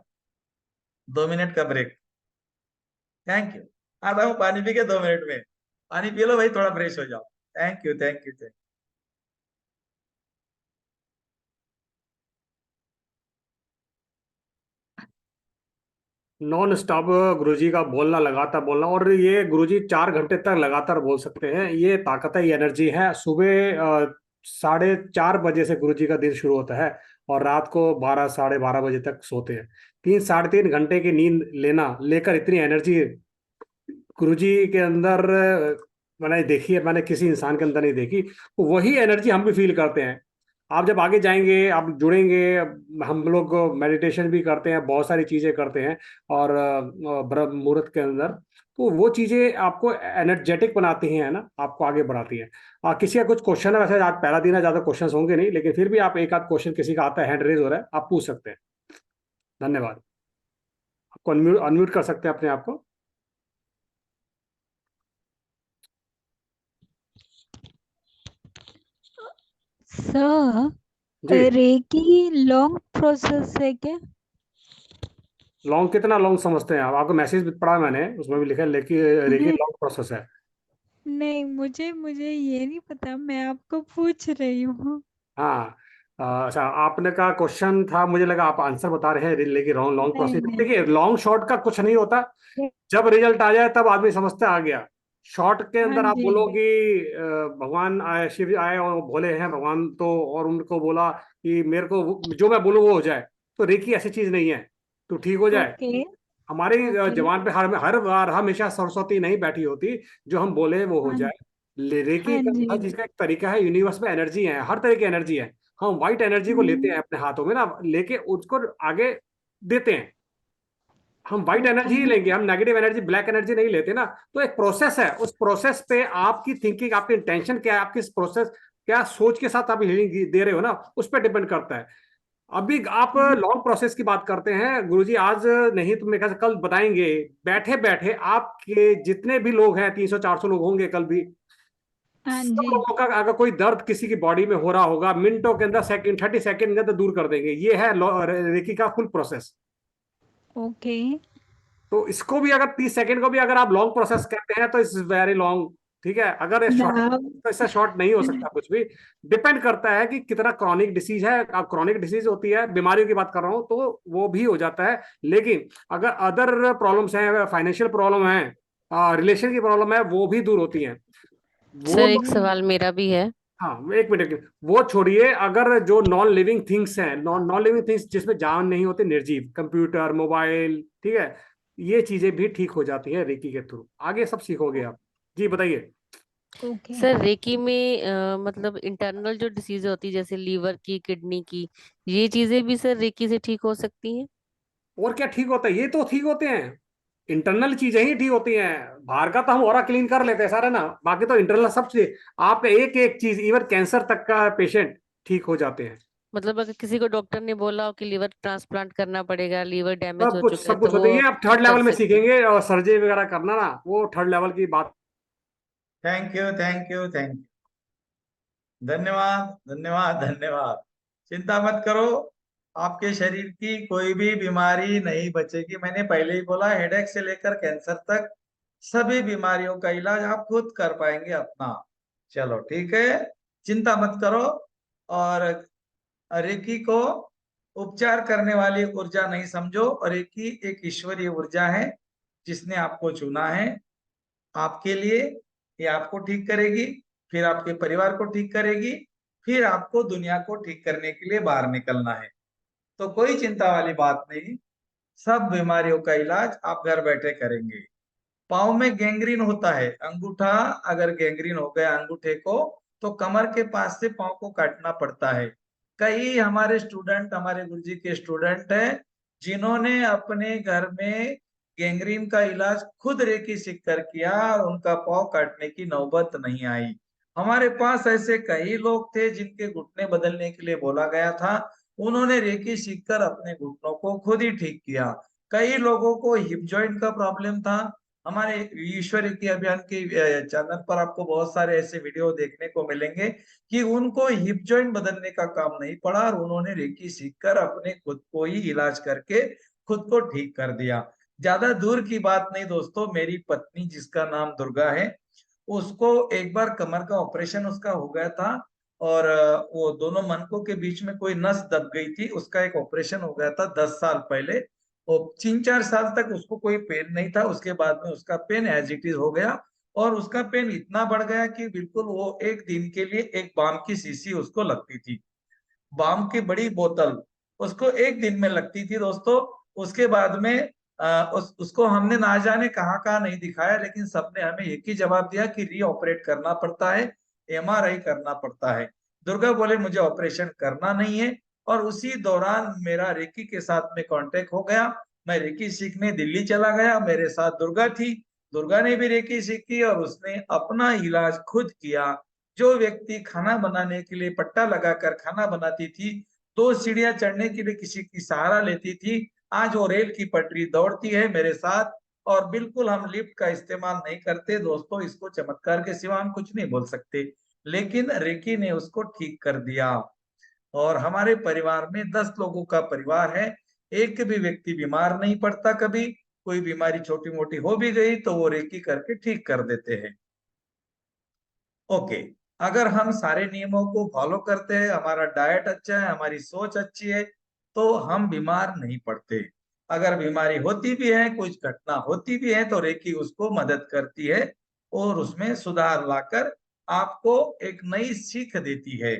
2 मिनट का ब्रेक। Thank you. आता हूँ पानी पी के 2 मिनट में। पानी पी लो भाई, थोड़ा फ्रेश हो जाओ। Thank you, thank you, thank non stop Guruji का बोलना, लगातार बोलना, और ये गुरुजी 4 घंटे तक लगातार बोल सकते हैं। ये ताकत है, ये एनर्जी है। सुबह 4:30 बजे से गुरुजी का दिन शुरू होता है, और रात को 12 साढ़े 12 बजे तक सोते हैं। 3 साढ़े 3 घंटे की नींद लेना, लेकर इतनी एनर्जी गुरुजी के अंदर मैंने देखी है, मैंने किसी इंसान के अंदर नहीं देखी। वही एनर्जी हम भी फील करते हैं। आप जब आगे जाएंगे, आप जुड़ेंगे, हम लोग मेडिटेशन भी करते हैं, बहुत सारी चीजें करते हैं, और ब्रह्म मुहूर्त के अंदर, तो वो चीजें आपको एनर्जेटिक बनाती हैं, है ना, आपको आगे बढ़ाती हैं। किसी का कुछ क्वेश्चन है? वैसे आज पहला दिन है, ज्यादा क्वेश्चन होंगे नहीं, लेकिन फिर भी आप एक आध क्वेश्चन, किसी का आता है, हैंड रेज हो रहा है, आप पूछ सकते हैं। धन्यवाद। आपको अनम्यूट अनम्यूट कर सकते हैं अपने आप को। जी। सर, रेकी लॉन्ग प्रोसेस है क्या? लॉन्ग कितना लॉन्ग समझते हैं आप? आपको मैसेज भी पढ़ा मैंने, उसमें भी लिखा है, लेकिन रेकी नहीं, लॉन्ग प्रोसेस है। नहीं, मुझे मुझे ये नहीं पता, मैं आपको पूछ रही हूँ। हाँ। अच्छा, आपने का क्वेश्चन था, मुझे लगा आप आंसर बता रहे हैं, लेकिन लॉन्ग लॉन्ग नहीं, प्रोसेस। नहीं। देखिए, लॉन्ग शॉर्ट का कुछ नहीं होता। जब रिजल्ट आ जाए तब आदमी समझता आ गया। शॉर्ट के हाँ अंदर आप जी। बोलो कि भगवान आए, शिव आए और भोले हैं भगवान, तो और उनको बोला कि मेरे को जो मैं बोलूँ वो हो जाए, तो रेकी ऐसी चीज नहीं है तो ठीक हो जाए। ओके। हमारी ओके। जबान पे हर हर बार हमेशा सरस्वती नहीं बैठी होती, जो हम बोले वो हो हाँ। जाए। रेकी हाँ का जी। हर चीज का एक तरीका है। यूनिवर्स में एनर्जी है, हर तरह की एनर्जी है। हम व्हाइट एनर्जी को लेते हैं हम्म। अपने हाथों में ना, लेके उसको आगे देते हैं। हम व्हाइट एनर्जी ओके। ही लेंगे, हम नेगेटिव एनर्जी, ब्लैक एनर्जी नहीं लेते ना। तो एक प्रोसेस है, उस प्रोसेस पे आपकी थिंकिंग, आपकी इंटेंशन क्या है, आपकी प्रोसेस क्या सोच के साथ आप हीलिंग दे रहे हो ना, उस पर डिपेंड करता है। अभी आप हम्म। लॉन्ग प्रोसेस की बात करते हैं, गुरुजी आज नहीं तो मेरे ख्याल से कल बताएंगे। बैठे बैठे आपके जितने भी लोग हैं, 300 400 लोग होंगे कल भी, हाँ सब जी। लोगों का अगर कोई दर्द किसी की बॉडी में हो रहा होगा, मिनटों के अंदर, सेकंड 30 सेकंड के अंदर दूर कर देंगे। ये है रेकी का फुल प्रोसेस। ओके। तो इसको भी अगर 30 सेकंड को भी अगर आप लॉन्ग प्रोसेस कहते हैं तो इट्स वेरी लॉन्ग। ठीक है, अगर ये शॉर्ट, ना। तो इससे शॉर्ट नहीं हो सकता कुछ भी। डिपेंड करता है कि कितना क्रॉनिक डिसीज है। अब क्रॉनिक डिसीज होती है, बीमारियों की बात कर रहा हूं, तो वो भी हो जाता है। लेकिन अगर अदर प्रॉब्लम्स हैं, फाइनेंशियल प्रॉब्लम है, रिलेशन की प्रॉब्लम है, वो भी दूर होती हैं। वो सर एक लोग, सवाल मेरा भी है। हाँ एक मिनट, वो छोड़िए। अगर जो नॉन लिविंग थिंग्स हैं, नॉन नॉन लिविंग थिंग्स जिसमें जान नहीं होती, निर्जीव, कंप्यूटर, मोबाइल, ठीक है, ये चीजें भी ठीक हो जाती है रेकी के थ्रू। आगे सब सीखोगे आप। जी बताइए। ओके। सर रेकी में मतलब इंटरनल जो डिसीज होती है जैसे लीवर की, किडनी की, ये चीजें भी सर रेकी से ठीक हो सकती हैं? और क्या ठीक होता है? ये तो ठीक होते हैं, इंटरनल चीजें ही ठीक होती हैं। बाहर का तो हम और क्लीन कर लेते हैं सारे ना, बाकी तो इंटरनल सब चीज, आपका एक एक चीज, इवन कैंसर तक का पेशेंट ठीक हो जाते हैं। मतलब अगर किसी को डॉक्टर ने बोला हो कि लीवर ट्रांसप्लांट करना पड़ेगा, लीवर डैमेज सब हो कुछ चुका है, सब तो कुछ होता है, वो ये आप थर्ड कर लेवल में सकते हैं। सीखेंगे, और सर्जरी वगैरह करना ना वो थर्ड लेवल की बात। Thank you, thank you, thank you. धन्यवाद, धन्यवाद, धन्यवाद। चिंता मत करो, आपके शरीर की कोई भी बीमारी नहीं बचेगी। मैंने पहले ही बोला, हेडेक से लेकर कैंसर तक सभी बीमारियों का इलाज आप खुद कर पाएंगे अपना। चलो ठीक है, चिंता मत करो। और रेकी को उपचार करने वाली ऊर्जा नहीं समझो, रेकी एक ईश्वरीय ऊर्जा है जिसने आपको चुना है आपके लिए। ये आपको ठीक करेगी, फिर आपके परिवार को ठीक करेगी, फिर आपको दुनिया को ठीक करने के लिए बाहर निकलना है। तो कोई चिंता वाली बात नहीं, सब बीमारियों का इलाज आप घर बैठे करेंगे। पाँव में गैंग्रीन होता है, अंगूठा अगर गैंग्रीन हो गया अंगूठे को, तो कमर के पास से पाँव को काटना पड़ता है। कई हमारे स्टूडेंट, हमारे गुरुजी के स्टूडेंट हैं जिन्होंने अपने घर में गैंग्रीन का इलाज खुद रेकी सीख कर किया और उनका पाँव काटने की नौबत नहीं आई। हमारे पास ऐसे कई लोग थे जिनके घुटने बदलने के लिए बोला गया था, उन्होंने रेकी सीखकर अपने घुटनों को खुद ही ठीक किया। कई लोगों को हिप जॉइंट का प्रॉब्लम था, हमारे ईश्वर की अभियान के चैनल पर आपको बहुत सारे ऐसे वीडियो देखने को मिलेंगे कि उनको हिप जॉइंट बदलने का काम नहीं पड़ा और उन्होंने रेकी सीखकर अपने खुद को ही इलाज करके खुद को ठीक कर दिया। ज्यादा दूर की बात नहीं दोस्तों, मेरी पत्नी जिसका नाम दुर्गा है, उसको एक बार कमर का ऑपरेशन उसका हो गया था, और वो दोनों मनकों के बीच में कोई नस दब गई थी, उसका एक ऑपरेशन हो गया था 10 साल पहले। और 3-4 साल तक उसको कोई पेन नहीं था, उसके बाद में उसका पेन एज इट इज हो गया, और उसका पेन इतना बढ़ गया कि बिल्कुल वो एक दिन के लिए एक बाम की शीशी उसको लगती थी, बाम की बड़ी बोतल उसको एक दिन में लगती थी दोस्तों। उसके बाद में उसको हमने ना जाने कहाँ कहाँ नहीं दिखाया, लेकिन सबने हमें एक ही जवाब दिया कि री ऑपरेट करना पड़ता है, एमआरआई करना पड़ता है। दुर्गा बोले मुझे ऑपरेशन करना नहीं है, और उसी दौरान मेरा रेकी के साथ में कांटेक्ट हो गया। मैं रेकी सीखने दिल्ली चला गया, मेरे साथ दुर्गा थी, दुर्गा ने भी रेकी सीखी और उसने अपना इलाज खुद किया। जो व्यक्ति खाना बनाने के लिए पट्टा लगाकर खाना बनाती थी, 2 सीढ़ियां चढ़ने के लिए किसी की सहारा लेती थी, आज वो रेल की पटरी दौड़ती है मेरे साथ, और बिल्कुल हम लिफ्ट का इस्तेमाल नहीं करते दोस्तों। इसको चमत्कार के सिवा हम कुछ नहीं बोल सकते, लेकिन रेकी ने उसको ठीक कर दिया। और हमारे परिवार में 10 लोगों का परिवार है, एक भी व्यक्ति बीमार नहीं पड़ता कभी। कोई बीमारी छोटी मोटी हो भी गई तो वो रेकी करके ठीक कर देते हैं। ओके, अगर हम सारे नियमों को फॉलो करते हैं, हमारा डाइट अच्छा है, हमारी सोच अच्छी है, तो हम बीमार नहीं पड़ते। अगर बीमारी होती भी है, कुछ घटना होती भी है, तो रेकी उसको मदद करती है और उसमें सुधार लाकर आपको एक नई सीख देती है।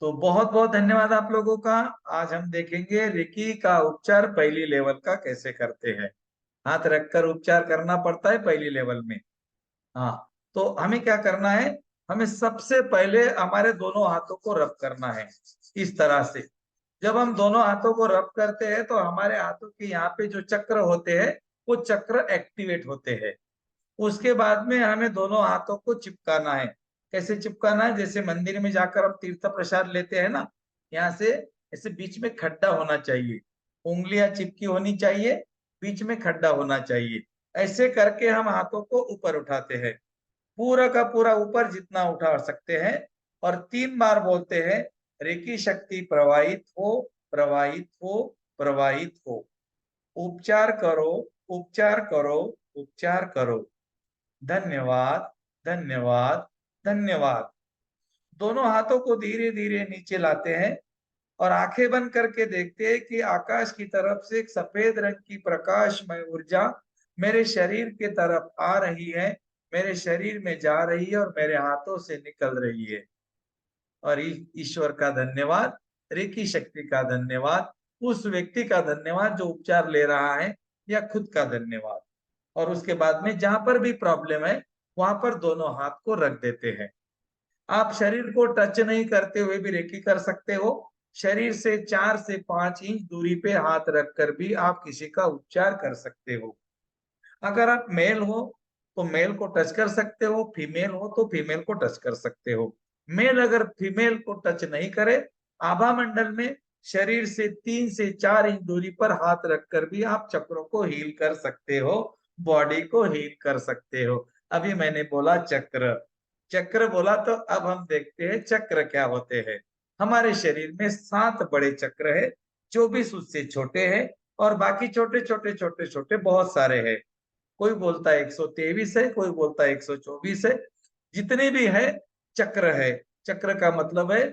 तो बहुत बहुत धन्यवाद आप लोगों का। आज हम देखेंगे रेकी का उपचार पहली लेवल का कैसे करते हैं। हाथ रखकर उपचार करना पड़ता है पहली लेवल में। हाँ, तो हमें क्या करना है, हमें सबसे पहले हमारे दोनों हाथों को रब करना है इस तरह से। जब हम दोनों हाथों को रब करते हैं तो हमारे हाथों के यहाँ पे जो चक्र होते हैं वो चक्र एक्टिवेट होते हैं। उसके बाद में हमें दोनों हाथों को चिपकाना है। कैसे चिपकाना है, जैसे मंदिर में जाकर हम तीर्थ प्रसाद लेते हैं ना, यहाँ से ऐसे बीच में खड्डा होना चाहिए, उंगलियां चिपकी होनी चाहिए, बीच में खड्डा होना चाहिए। ऐसे करके हम हाथों को ऊपर उठाते हैं, पूरा का पूरा ऊपर जितना उठा सकते हैं, और 3 बार बोलते हैं, रेकी शक्ति प्रवाहित हो, प्रवाहित हो, प्रवाहित हो। उपचार करो, उपचार करो, उपचार करो। धन्यवाद, धन्यवाद, धन्यवाद। दोनों हाथों को धीरे धीरे नीचे लाते हैं और आंखें बंद करके देखते हैं कि आकाश की तरफ से एक सफेद रंग की प्रकाशमय ऊर्जा मेरे शरीर के तरफ आ रही है, मेरे शरीर में जा रही है और मेरे हाथों से निकल रही है। और ईश्वर का धन्यवाद, रेकी शक्ति का धन्यवाद, उस व्यक्ति का धन्यवाद जो उपचार ले रहा है, या खुद का धन्यवाद। और उसके बाद में जहां पर भी प्रॉब्लम है वहां पर दोनों हाथ को रख देते हैं। आप शरीर को टच नहीं करते हुए भी रेकी कर सकते हो, शरीर से 4 से 5 इंच दूरी पे हाथ रखकर भी आप किसी का उपचार कर सकते हो। अगर आप मेल हो तो मेल को टच कर सकते हो, फीमेल हो तो फीमेल को टच कर सकते हो। मेल अगर फीमेल को टच नहीं करे, आभा मंडल में शरीर से 3 से 4 इंच दूरी पर हाथ रखकर भी आप चक्रों को हील कर सकते हो, बॉडी को हील कर सकते हो। अभी मैंने बोला चक्र, चक्र बोला तो अब हम देखते हैं चक्र क्या होते हैं। हमारे शरीर में 7 बड़े चक्र है, 24 उससे छोटे हैं और बाकी छोटे छोटे छोटे छोटे बहुत सारे हैं। कोई बोलता है 123 है, कोई बोलता है 124 है। जितने भी है चक्र है। चक्र का मतलब है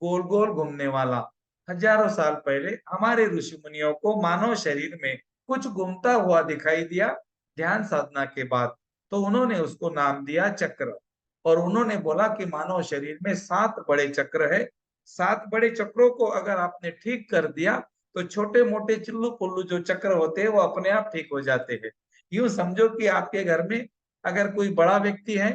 गोल गोल घूमने वाला। हजारों साल पहले हमारे ऋषि मुनियों को मानव शरीर में कुछ घूमता हुआ दिखाई दिया ध्यान साधना के बाद, तो उन्होंने उसको नाम दिया चक्र। और उन्होंने बोला कि मानव शरीर में 7 बड़े चक्र है। 7 बड़े चक्रों को अगर आपने ठीक कर दिया तो छोटे मोटे चिल्लू पुल्लू जो चक्र होते हैं वो अपने आप ठीक हो जाते हैं। यूं समझो कि आपके घर में अगर कोई बड़ा व्यक्ति है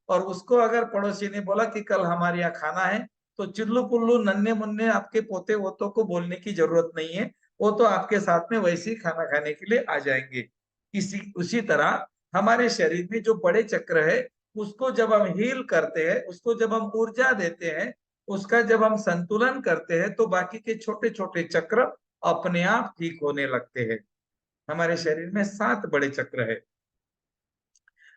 और उसको अगर पड़ोसी ने बोला कि कल हमारे यहाँ खाना है, तो चिल्लू पुल्लू नन्हे मुन्ने आपके पोते वोतों को बोलने की जरूरत नहीं है, वो तो आपके साथ में वैसे ही खाना खाने के लिए आ जाएंगे। इसी उसी तरह हमारे शरीर में जो बड़े चक्र है उसको जब हम हील करते हैं, उसको जब हम ऊर्जा देते हैं, उसका जब हम संतुलन करते हैं, तो बाकी के छोटे छोटे चक्र अपने आप ठीक होने लगते हैं। हमारे शरीर में 7 बड़े चक्र है।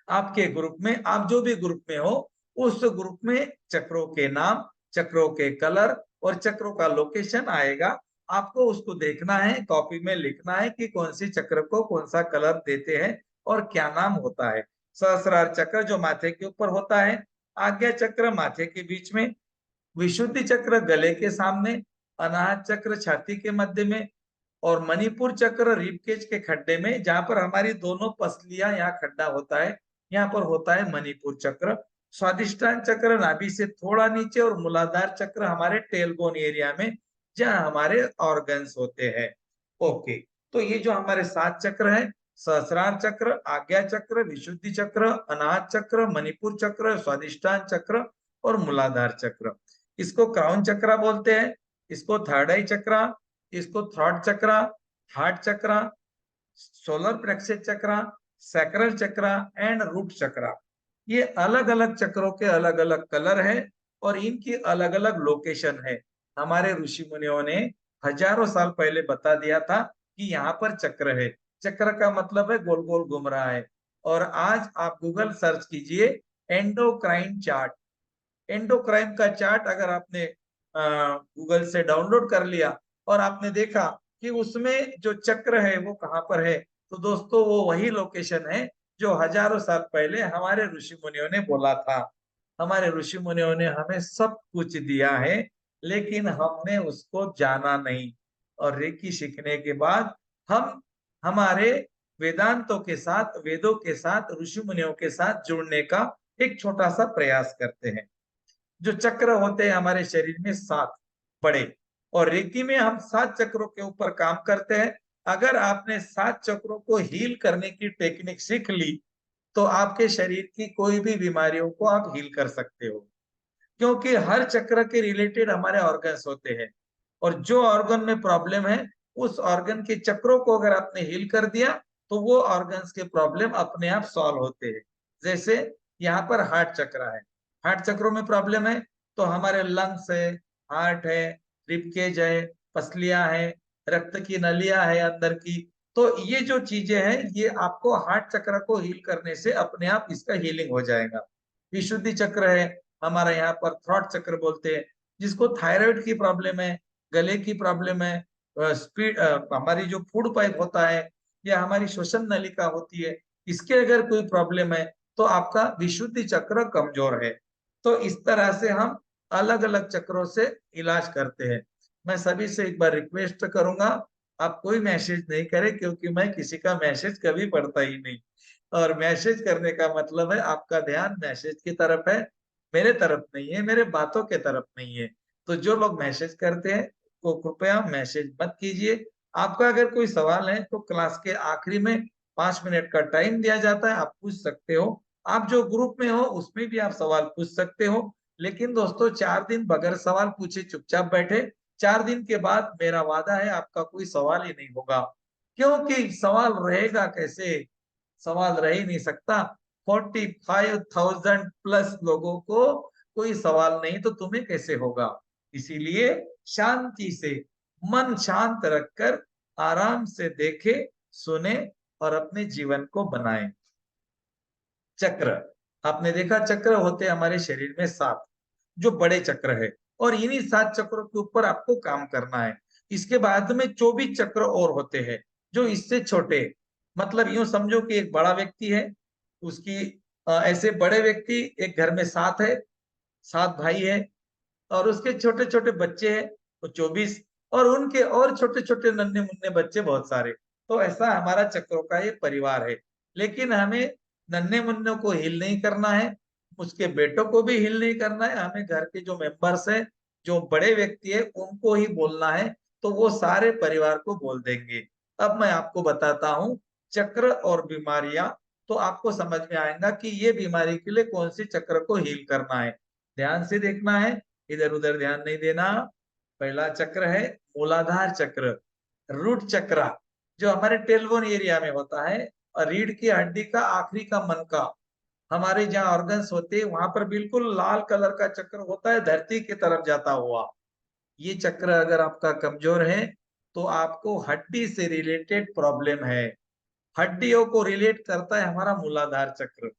आपके ग्रुप में, आप जो भी ग्रुप में हो, उस ग्रुप में चक्रों के नाम, चक्रों के कलर और चक्रों का लोकेशन आएगा। आपको उसको देखना है, कॉपी में लिखना है कि कौन सी चक्र को कौन सा कलर देते हैं और क्या नाम होता है। सहस्रार चक्र जो माथे के ऊपर होता है, आज्ञा चक्र माथे के बीच में, विशुद्धि चक्र गले के सामने, अनाहत चक्र छाती के मध्य में और मणिपुर चक्र रिबकेज के खड्डे में, जहां पर हमारी दोनों पसलियां यहाँ खड्डा होता है, यहाँ पर होता है मणिपुर चक्र। स्वादिष्टान चक्र नाभि से थोड़ा नीचे और मूलाधार चक्र हमारे टेलबोन एरिया में, जहां हमारे ऑर्गन्स होते हैं। ओके, तो ये जो हमारे 7 चक्र है, सहस्रार चक्र, आज्ञा चक्र, विशुद्धि चक्र, अनाहत चक्र, मणिपुर चक्र, स्वादिष्टान चक्र और मूलाधार चक्र। इसको क्राउन चक्र बोलते हैं, इसको थर्ड आई चक्र, इसको थ्रॉट चक्र, हार्ट चक्र, सोलर प्लेक्सस चक्र, सैक्रल चक्र एंड रूट चक्र। ये अलग अलग चक्रों के अलग अलग कलर है और इनकी अलग अलग लोकेशन है। हमारे ऋषि मुनियों ने हजारों साल पहले बता दिया था कि यहाँ पर चक्र है। चक्र का मतलब है गोल गोल घूम रहा है। और आज आप गूगल सर्च कीजिए एंडोक्राइन चार्ट। एंडोक्राइन का चार्ट अगर आपने गूगल से डाउनलोड कर लिया और आपने देखा कि उसमें जो चक्र है वो कहाँ पर है, तो दोस्तों वो वही लोकेशन है जो हजारों साल पहले हमारे ऋषि मुनियों ने बोला था। हमारे ऋषि मुनियों ने हमें सब कुछ दिया है, लेकिन हमने उसको जाना नहीं। और रेकी सीखने के बाद हम हमारे वेदांतों के साथ, वेदों के साथ, ऋषि मुनियों के साथ जुड़ने का एक छोटा सा प्रयास करते हैं। जो चक्र होते हैं हमारे शरीर में 7 बड़े, और रेकी में हम 7 चक्रों के ऊपर काम करते हैं। अगर आपने 7 चक्रों को हील करने की टेक्निक सीख ली तो आपके शरीर की कोई भी बीमारियों को आप हील कर सकते हो, क्योंकि हर चक्र के रिलेटेड हमारे ऑर्गन्स होते हैं और जो ऑर्गन में प्रॉब्लम है उस ऑर्गन के चक्रों को अगर आपने हील कर दिया तो वो ऑर्गन्स के प्रॉब्लम अपने आप सॉल्व होते हैं। जैसे यहाँ पर हार्ट चक्र है, हार्ट चक्रों में प्रॉब्लम है तो हमारे लंग्स है, हार्ट है, रिबकेज है, पसलियां है, रक्त की नलियां है अंदर की। तो ये जो चीजें हैं ये आपको हार्ट चक्र को हील करने से अपने आप इसका हीलिंग हो जाएगा। विशुद्धि चक्र है, हमारा यहाँ पर थ्रॉट चक्र बोलते हैं, जिसको थायराइड की प्रॉब्लम है, गले की प्रॉब्लम है, स्पीड हमारी जो फूड पाइप होता है या हमारी श्वसन नलिका होती है, इसके अगर कोई प्रॉब्लम है तो आपका विशुद्धि चक्र कमजोर है। तो इस तरह से हम अलग अलग चक्रों से इलाज करते हैं। मैं सभी से एक बार रिक्वेस्ट करूंगा, आप कोई मैसेज नहीं करें, क्योंकि मैं किसी का मैसेज कभी पढ़ता ही नहीं। और मैसेज करने का मतलब है आपका ध्यान मैसेज की तरफ है, मेरे तरफ नहीं है, मेरे बातों के तरफ नहीं है। तो जो लोग मैसेज करते हैं वो कृपया मैसेज मत कीजिए। आपका अगर कोई सवाल है तो क्लास के आखिरी में 5 मिनट का टाइम दिया जाता है, आप पूछ सकते हो। आप जो ग्रुप में हो उसमें भी आप सवाल पूछ सकते हो। लेकिन दोस्तों 4 दिन बगैर सवाल पूछे चुपचाप बैठे 4 दिन के बाद मेरा वादा है आपका कोई सवाल ही नहीं होगा, क्योंकि सवाल रहेगा कैसे, सवाल रह ही नहीं सकता। 45,000 प्लस लोगों को कोई सवाल नहीं तो तुम्हें कैसे होगा। इसीलिए शांति से मन शांत रखकर आराम से देखे, सुने और अपने जीवन को बनाए। चक्र, आपने देखा चक्र होते हमारे शरीर में 7, जो बड़े चक्र है, और इन्हीं 7 चक्रों के ऊपर आपको काम करना है। इसके बाद में 24 चक्र और होते हैं जो इससे छोटे, मतलब यूं समझो कि एक बड़ा व्यक्ति है, उसकी ऐसे बड़े व्यक्ति एक घर में 7 है, 7 भाई है, और उसके छोटे छोटे बच्चे हैं तो 24, और उनके और छोटे छोटे नन्हे मुन्ने बच्चे बहुत सारे। तो ऐसा हमारा चक्रों का ये परिवार है। लेकिन हमें नन्हे मुन्नों को हिल नहीं करना है, उसके बेटों को भी हिल नहीं करना है, हमें घर के जो मेंबर्स है, जो बड़े व्यक्ति है, उनको ही बोलना है, तो वो सारे परिवार को बोल देंगे। अब मैं आपको बताता हूँ चक्र और बीमारियां, तो आपको समझ में आएगा कि ये बीमारी के लिए कौन सी चक्र को हील करना है। ध्यान से देखना है, इधर उधर ध्यान नहीं देना। पहला चक्र है मूलाधार चक्र, रूट चक्र, जो हमारे टेलबोन एरिया में होता है, और रीढ़ की हड्डी का आखिरी का मन का, हमारे जहाँ ऑर्गन्स होते हैं वहां पर बिल्कुल लाल कलर का चक्र होता है, धरती की तरफ जाता हुआ। ये चक्र अगर आपका कमजोर है तो आपको हड्डी से रिलेटेड प्रॉब्लम है। हड्डियों को रिलेट करता है हमारा मूलाधार चक्र।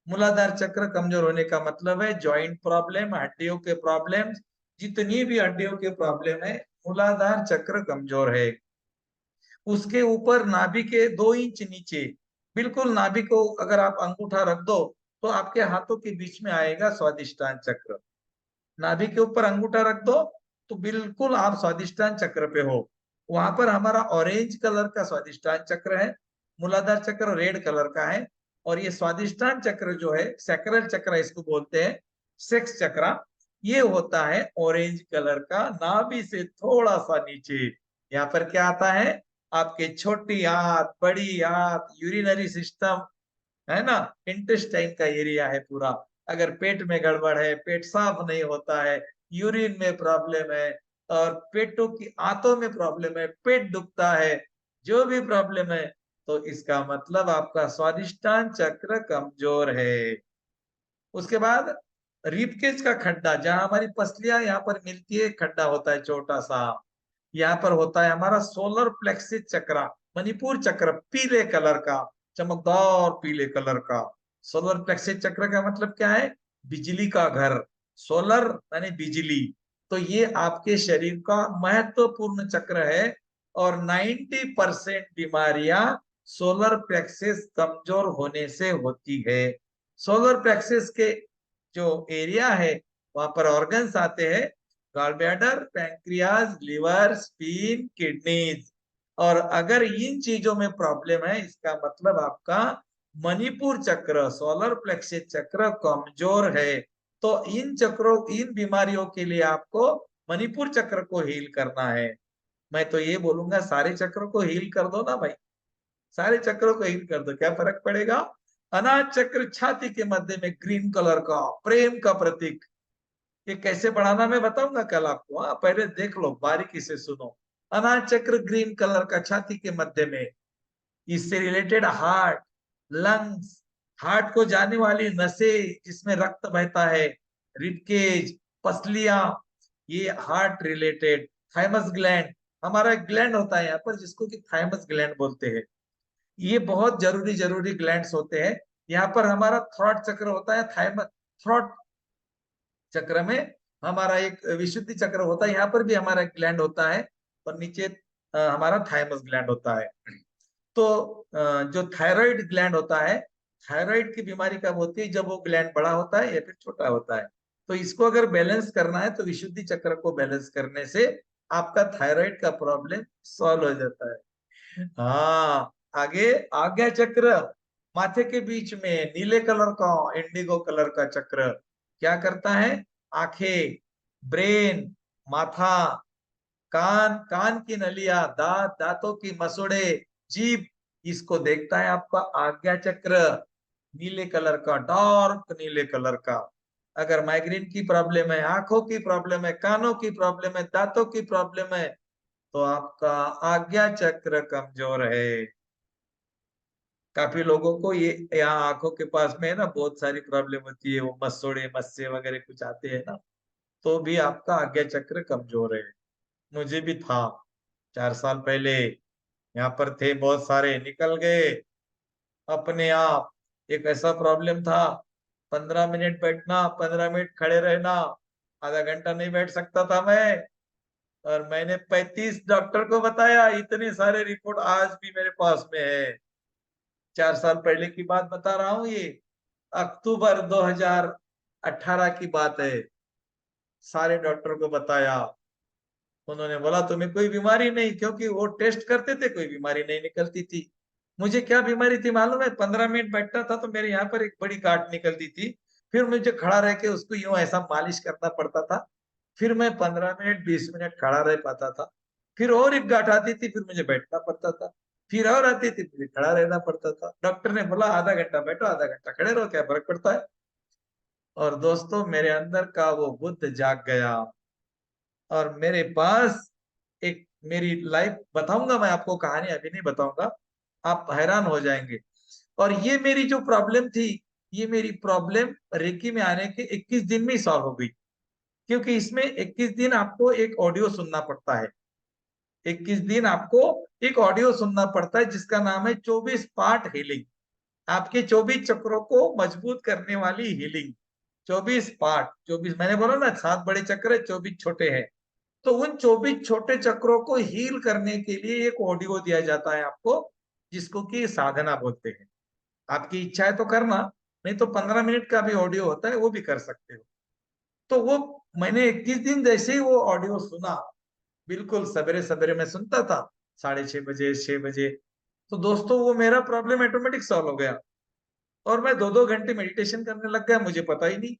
मूलाधार चक्र कमजोर होने का मतलब है जॉइंट प्रॉब्लम, हड्डियों के प्रॉब्लम, जितनी भी हड्डियों के प्रॉब्लम है, मूलाधार चक्र कमजोर है। उसके ऊपर नाभि के 2 इंच नीचे, बिल्कुल नाभि को अगर आप अंगूठा रख दो तो आपके हाथों के बीच में आएगा स्वादिष्टान चक्र। नाभि के ऊपर अंगूठा रख दो तो बिल्कुल आप स्वादिष्टान चक्र पे हो। वहां पर हमारा ऑरेंज कलर का स्वादिष्टान चक्र है, मूलाधार चक्र रेड कलर का है, और ये स्वादिष्टान चक्र जो है, सैक्रल चक्र इसको बोलते हैं, सेक्स चक्र, ये होता है ऑरेंज कलर का, नाभि से थोड़ा सा नीचे। यहाँ पर क्या आता है, आपके छोटी आंत, बड़ी आंत, यूरिनरी सिस्टम, है ना, इंटेस्टाइन का एरिया है पूरा। अगर पेट में गड़बड़ है, पेट साफ नहीं होता है, यूरिन में प्रॉब्लम है, और पेटों की आंतों में प्रॉब्लम है, पेट दुखता है, जो भी प्रॉब्लम है, तो इसका मतलब आपका स्वादिष्टान चक्र कमजोर है। उसके बाद रिबकेज का खड्डा, जहां हमारी पसलियां यहाँ पर मिलती है, खड्डा होता है छोटा सा, यहाँ पर होता है हमारा सोलर प्लेक्सिस चक्र, मणिपुर चक्र, पीले कलर का, चमकदार पीले कलर का। सोलर प्लेक्सिस चक्र का मतलब क्या है, बिजली का घर, सोलर यानी बिजली। तो ये आपके शरीर का महत्वपूर्ण चक्र है, और 90% बीमारियां सोलर प्लेक्सिस कमजोर होने से होती है। सोलर प्लेक्सिस के जो एरिया है वहां पर ऑर्गन्स आते हैं, gall bladder, pancreas, liver, spleen, kidneys. और अगर इन चीजों में प्रॉब्लम है, इसका मतलब आपका मणिपुर चक्र, सोलर प्लेक्सिस चक्र कमजोर है। तो इन चक्रों, इन बीमारियों के लिए आपको मणिपुर चक्र को हील करना है। मैं तो ये बोलूंगा सारे चक्रों को हील कर दो ना भाई, सारे चक्रों को हील कर दो, क्या फर्क पड़ेगा। अनाज चक्र छाती के मध्य में ग्रीन कलर का, प्रेम का प्रतीक, ये कैसे बढ़ाना मैं बताऊंगा कल आपको। हाँ, पहले देख लो, बारीकी से सुनो। अनाज चक्र ग्रीन कलर का छाती के मध्य में, इससे रिलेटेड हार्ट, लंग्स, हार्ट को जाने वाली नसें जिसमें रक्त बहता है, रिबकेज, पसलियां, ये हार्ट रिलेटेड। थाइमस ग्लैंड, हमारा एक ग्लैंड होता है यहाँ पर जिसको कि थाइमस ग्लैंड बोलते हैं। ये बहुत जरूरी जरूरी ग्लैंड्स होते हैं। यहाँ पर हमारा थ्रॉट चक्र होता है, थाइमस थ्रॉट चक्र में हमारा एक विशुद्धि चक्र होता है, यहाँ पर भी हमारा एक ग्लैंड होता है, और नीचे हमारा थाइमस ग्लैंड होता है। तो जो थायराइड ग्लैंड होता है, थायराइड की बीमारी कब होती है, जब वो ग्लैंड बड़ा होता है या फिर छोटा होता है। तो इसको अगर बैलेंस करना है तो विशुद्धि चक्र को बैलेंस करने से आपका थायराइड का प्रॉब्लम सॉल्व हो जाता है। हाँ, आगे आज्ञा चक्र, माथे के बीच में नीले कलर का, इंडिगो कलर का चक्र क्या करता है, आंखें, ब्रेन, माथा, कान, कान की नलियां, दांत, दांतों की मसूड़े, जीभ, इसको देखता है आपका आज्ञा चक्र, नीले कलर का, डार्क नीले कलर का। अगर माइग्रेन की प्रॉब्लम है, आंखों की प्रॉब्लम है, कानों की प्रॉब्लम है, दांतों की प्रॉब्लम है, तो आपका आज्ञा चक्र कमजोर है। काफी लोगों को ये यहाँ आंखों के पास में है ना, बहुत सारी प्रॉब्लम होती है, वो मसोड़े मस्से वगैरह कुछ आते हैं ना, तो भी आपका आज्ञा चक्र कमजोर है। मुझे भी था 4 साल पहले, यहाँ पर थे बहुत सारे, निकल गए अपने आप। एक ऐसा प्रॉब्लम था, 15 मिनट बैठना, 15 मिनट खड़े रहना, आधा घंटा नहीं बैठ सकता था मैं। और मैंने 35 डॉक्टर को बताया, इतने सारे रिपोर्ट आज भी मेरे पास में है। 4 साल पहले की बात बता रहा हूँ, ये अक्टूबर 2018 की बात है। सारे डॉक्टर को बताया, उन्होंने बोला तुम्हें कोई बीमारी नहीं, क्योंकि वो टेस्ट करते थे, कोई बीमारी नहीं निकलती थी। मुझे क्या बीमारी थी मालूम है? 15 मिनट बैठता था तो मेरे यहाँ पर एक बड़ी गांठ निकलती थी, फिर मुझे खड़ा रह के उसको यूं ऐसा मालिश करना पड़ता था, फिर मैं 15 मिनट 20 मिनट खड़ा रह पाता था। फिर और एक गांठ आती थी, फिर मुझे बैठना पड़ता था, फिर और आती थी, फिर खड़ा रहना पड़ता था। डॉक्टर ने बोला आधा घंटा बैठो, आधा घंटा खड़े रहो, क्या फर्क पड़ता है। और दोस्तों, मेरे अंदर का वो बुद्ध जाग गया, और मेरे पास एक, मेरी लाइफ बताऊंगा मैं आपको, कहानी अभी नहीं बताऊंगा, आप हैरान हो जाएंगे। और ये मेरी जो प्रॉब्लम थी, ये मेरी प्रॉब्लम रेकी में आने के 21 दिन में ही सॉल्व हो गई। क्योंकि इसमें 21 दिन आपको एक ऑडियो सुनना पड़ता है। 21 दिन आपको एक ऑडियो सुनना पड़ता है, जिसका नाम है 24 पार्ट हीलिंग। आपके 24 चक्रों को मजबूत करने वाली हीलिंग। 24 पार्ट, 24, मैंने बोला ना 7 बड़े चक्र है, 24 छोटे हैं। तो उन 24 छोटे चक्रों को हील करने के लिए एक ऑडियो दिया जाता है आपको, जिसको कि साधना बोलते हैं। आपकी इच्छा है तो करना, नहीं तो 15 मिनट का भी ऑडियो होता है, वो भी कर सकते हो। तो वो मैंने 21 दिन जैसे ही वो ऑडियो सुना, बिल्कुल सवेरे सवेरे मैं सुनता था, 6:30 बजे, 6 बजे, तो दोस्तों वो मेरा प्रॉब्लम ऑटोमेटिक सॉल्व हो गया। और मैं 2-2 घंटे मेडिटेशन करने लग गया, मुझे पता ही नहीं,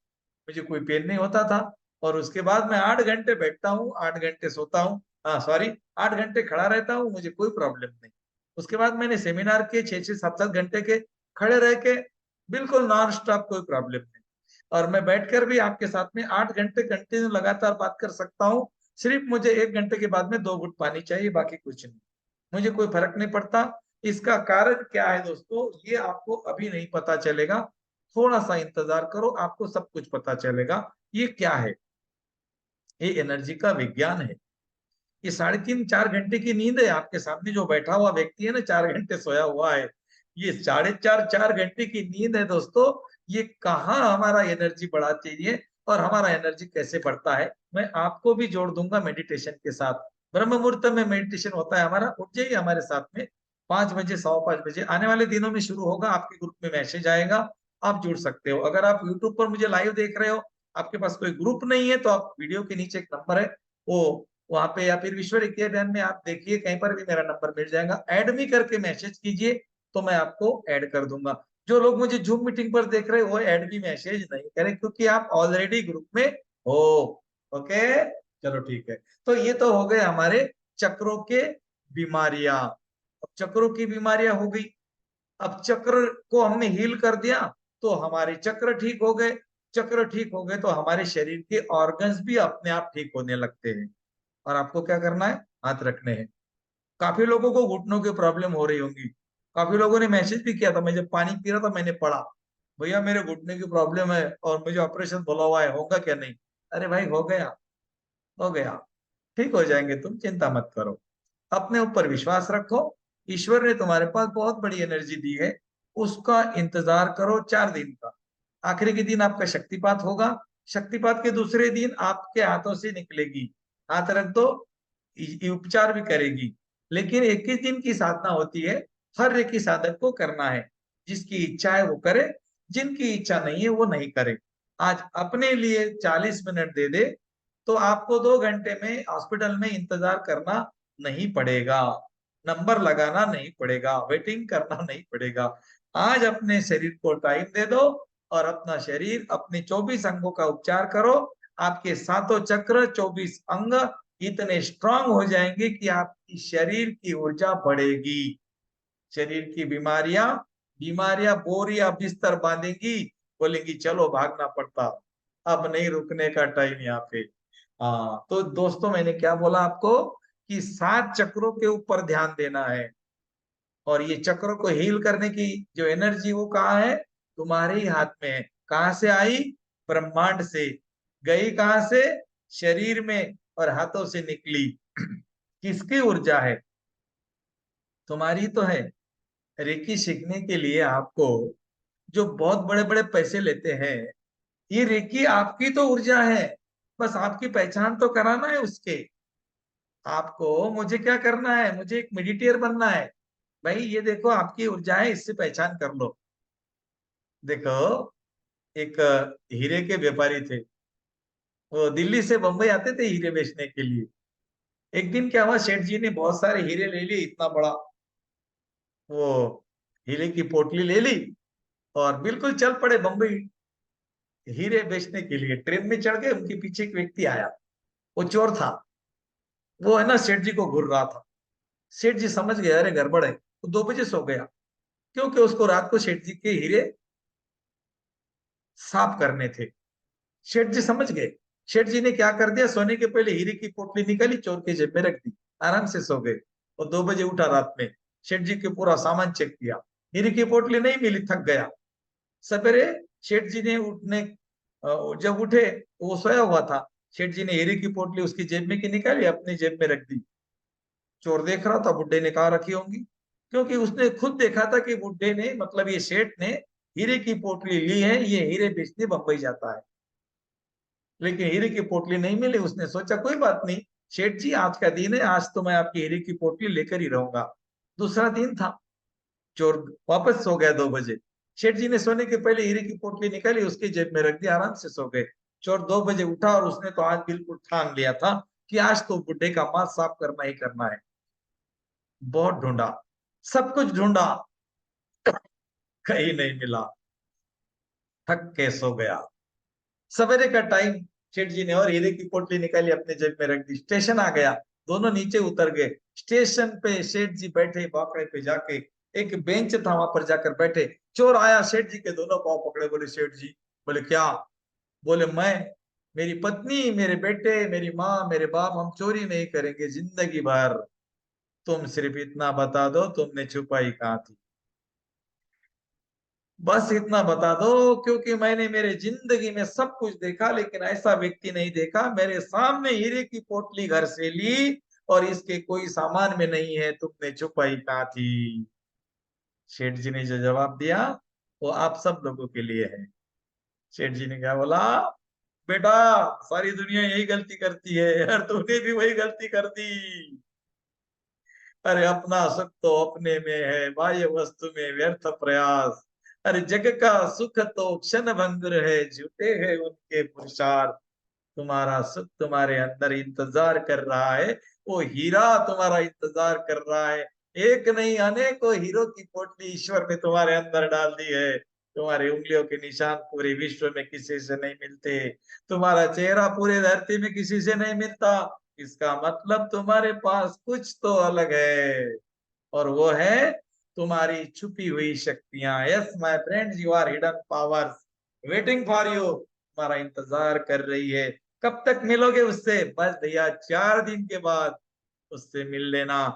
मुझे कोई पेन नहीं होता था। और उसके बाद मैं 8 घंटे बैठता हूँ, 8 घंटे सोता हूँ, हाँ सॉरी, 8 घंटे खड़ा रहता हूँ, मुझे कोई प्रॉब्लम नहीं। उसके बाद मैंने सेमिनार के 6-6, 7-7 घंटे के खड़े रह के, बिल्कुल नॉन स्टॉप, कोई प्रॉब्लम नहीं। और मैं बैठकर भी आपके साथ में 8 घंटे कंटिन्यू लगातार बात कर सकता हूँ। सिर्फ मुझे 1 घंटे के बाद में 2 घुट पानी चाहिए, बाकी कुछ नहीं, मुझे कोई फर्क नहीं पड़ता। इसका कारण क्या है दोस्तों, ये आपको अभी नहीं पता चलेगा, थोड़ा सा इंतजार करो, आपको सब कुछ पता चलेगा। ये क्या है? ये एनर्जी का विज्ञान है। ये 3.5-4 घंटे की नींद है। आपके सामने जो बैठा हुआ व्यक्ति है ना, 4 घंटे सोया हुआ है, ये 4.5-4 घंटे की नींद है दोस्तों। ये कहाँ हमारा एनर्जी बढ़ाती है, और हमारा एनर्जी कैसे बढ़ता है, मैं आपको भी जोड़ दूंगा मेडिटेशन के साथ। ब्रह्म मुहूर्त में मेडिटेशन होता है हमारा, उठ जाइए हमारे साथ में, 5 बजे, 5:15 बजे आने वाले दिनों में शुरू होगा। आपके ग्रुप में मैसेज आएगा, आप जुड़ सकते हो। अगर आप यूट्यूब पर मुझे लाइव देख रहे हो, आपके पास कोई ग्रुप नहीं है, तो आप वीडियो के नीचे एक नंबर है, वो वहां पे, या फिर विश्व रेकी अभियान में आप देखिए, कहीं पर भी मेरा नंबर मिल जाएगा, ऐड मी करके मैसेज कीजिए, तो मैं आपको ऐड कर दूंगा। जो लोग मुझे जूम मीटिंग पर देख रहे हो, वो ऐड मी मैसेज नहीं करें, क्योंकि आप ऑलरेडी ग्रुप में हो। ओके, चलो ठीक है। तो ये तो हो गए हमारे चक्रों के बीमारियां। अब चक्रों की बीमारियां हो गई, अब चक्र को हमने हील कर दिया, तो हमारे चक्र ठीक हो गए। चक्र ठीक हो गए तो हमारे शरीर के ऑर्गन्स भी अपने आप ठीक होने लगते हैं। और आपको क्या करना है? हाथ रखने हैं। काफी लोगों को घुटनों की प्रॉब्लम हो रही होंगी। काफी लोगों ने मैसेज भी किया था, मैं जब पानी पी रहा था मैंने पढ़ा, भैया मेरे घुटने की प्रॉब्लम है और मुझे ऑपरेशन बोला हुआ है, होगा क्या? नहीं, अरे भाई हो गया, हो गया, ठीक हो जाएंगे, तुम चिंता मत करो, अपने ऊपर विश्वास रखो। ईश्वर ने तुम्हारे पास बहुत बड़ी एनर्जी दी है, उसका इंतजार करो 4 दिन का। आखिरी के दिन आपका शक्तिपात होगा, शक्तिपात के दूसरे दिन आपके हाथों से निकलेगी, हाथ रख दो, ये उपचार भी करेगी। लेकिन 21 दिन की साधना होती है, हर एक ही साधक को करना है। जिसकी इच्छा है वो करे, जिनकी इच्छा नहीं है वो नहीं करे। आज अपने लिए 40 मिनट दे दे, तो आपको 2 घंटे में हॉस्पिटल में इंतजार करना नहीं पड़ेगा, नंबर लगाना नहीं पड़ेगा, वेटिंग करना नहीं पड़ेगा। आज अपने शरीर को टाइम दे दो, और अपना शरीर, अपने 24 अंगों का उपचार करो। आपके सातों चक्र, 24 अंग इतने स्ट्रांग हो जाएंगे कि आपकी शरीर की ऊर्जा बढ़ेगी। शरीर की बीमारियां बीमारियां बोरिया बिस्तर बांधेंगी, बोलेंगी चलो भागना पड़ता। अब नहीं रुकने का टाइम यहाँ पे। हाँ, तो दोस्तों मैंने क्या बोला आपको कि 7 चक्रों के ऊपर ध्यान देना है, और ये चक्रों को हील करने की जो एनर्जी वो कहाँ है, तुम्हारे ही हाथ में है। कहाँ से आई, ब्रह्मांड से। गई कहाँ से, शरीर में, और हाथों से निकली। किसकी ऊर्जा है, तुम्हारी तो है। रेकी सीखने के लिए आपको जो बहुत बड़े बड़े पैसे लेते हैं, ये रेकी आपकी तो ऊर्जा है, बस आपकी पहचान तो कराना है उसके। आपको मुझे क्या करना है, मुझे एक मेडिटेटर बनना है। भाई ये देखो आपकी ऊर्जा है, इससे पहचान कर लो। देखो, एक हीरे के व्यापारी थे, वो दिल्ली से बंबई आते थे हीरे बेचने के लिए। एक दिन क्या हुआ, सेठ जी ने बहुत सारे हीरे ले लिए, इतना बड़ा वो हीरे की पोटली ले ली, और बिल्कुल चल पड़े बंबई हीरे बेचने के लिए। ट्रेन में चढ़ गए, उनके पीछे एक व्यक्ति आया, वो चोर था। वो है ना सेठ जी को घूर रहा था। सेठ जी समझ गए अरे गड़बड़ है, वो 2 बजे सो गया, क्योंकि उसको रात को सेठ जी के हीरे साफ करने थे। सेठ जी समझ गए। सेठ जी ने क्या कर दिया, सोने के पहले हीरे की पोटली निकाली, चोर के जेब में रख दी, आराम से सो गए। और 2 बजे उठा रात में, सेठ जी के पूरा सामान चेक किया, हीरे की पोटली नहीं मिली, थक गया। सवेरे सेठ जी ने जब उठे, वो सोया हुआ था। सेठ जी ने हीरे की पोटली उसकी जेब में की निकाली, अपनी जेब में रख दी। चोर देख रहा था, बुड्ढे ने कहा रखी होंगी, क्योंकि उसने खुद देखा था कि बुड्ढे ने, मतलब ये सेठ ने हीरे की पोटली ली है, ये हीरे बेचने बंबई जाता है। लेकिन हीरे की पोटली नहीं मिली। उसने सोचा कोई बात नहीं, सेठ जी आज का दिन है, आज तो मैं आपकी हीरे की पोटली लेकर ही रहूंगा। दूसरा दिन था, चोर वापस सो गया 2 बजे। सेठ जी ने सोने के पहले हीरे की पोटली निकाली, उसकी जेब में रख दी, आराम से सो गए। चोर 2 बजे उठा, और उसने तो आज बिल्कुल ठान लिया था कि आज तो बुड्ढे का मांस साफ करना ही करना है। बहुत ढूंढा, सब कुछ ढूंढा, कहीं नहीं मिला, थक के सो गया। सवेरे का टाइम, सेठ जी ने और हीरे की पोटली निकाली, अपने जेब में रख दी। स्टेशन आ गया, दोनों नीचे उतर गए। स्टेशन पे सेठ जी बैठे, बाकड़े पे जाके, एक बेंच था वहां पर जाकर बैठे। चोर आया, सेठ जी के दोनों पांव पकड़े, बोले सेठ जी। बोले क्या, बोले मैं, मेरी पत्नी, मेरे बेटे, मेरी माँ, मेरे बाप, हम चोरी नहीं करेंगे जिंदगी भर। तुम सिर्फ इतना बता दो, तुमने छुपाई कहाँ थी, बस इतना बता दो, क्योंकि मैंने मेरे जिंदगी में सब कुछ देखा, लेकिन ऐसा व्यक्ति नहीं देखा। मेरे सामने हीरे की पोटली घर से ली, और इसके कोई सामान में नहीं है, तुमने छुपाई कहाँ थी। सेठ जी ने जो जवाब दिया, वो आप सब लोगों के लिए है। सेठ जी ने क्या बोला, बेटा, सारी दुनिया यही गलती करती है, और तूने भी वही गलती कर दी। अरे अपना सुख तो अपने में है, बाह्य वस्तु में व्यर्थ प्रयास। अरे जग का सुख तो क्षण भंगुर है, झूठे हैं उनके पुरुषार्थ। तुम्हारा सुख तुम्हारे अंदर इंतजार कर रहा है, वो हीरा तुम्हारा इंतजार कर रहा है। एक नहीं अनेकों हीरो की पोटली ईश्वर ने तुम्हारे अंदर डाल दी है। तुम्हारी उंगलियों के निशान पूरे विश्व में किसी से नहीं मिलते, तुम्हारा चेहरा पूरे धरती में किसी से नहीं मिलता। इसका मतलब तुम्हारे पास कुछ तो अलग है, और वो है तुम्हारी छुपी हुई शक्तियां। Yes my friends, you are hidden powers waiting for you, तुम्हारा इंतजार कर रही है। कब तक मिलोगे उससे, बस भैया 4 दिन के बाद उससे मिल लेना।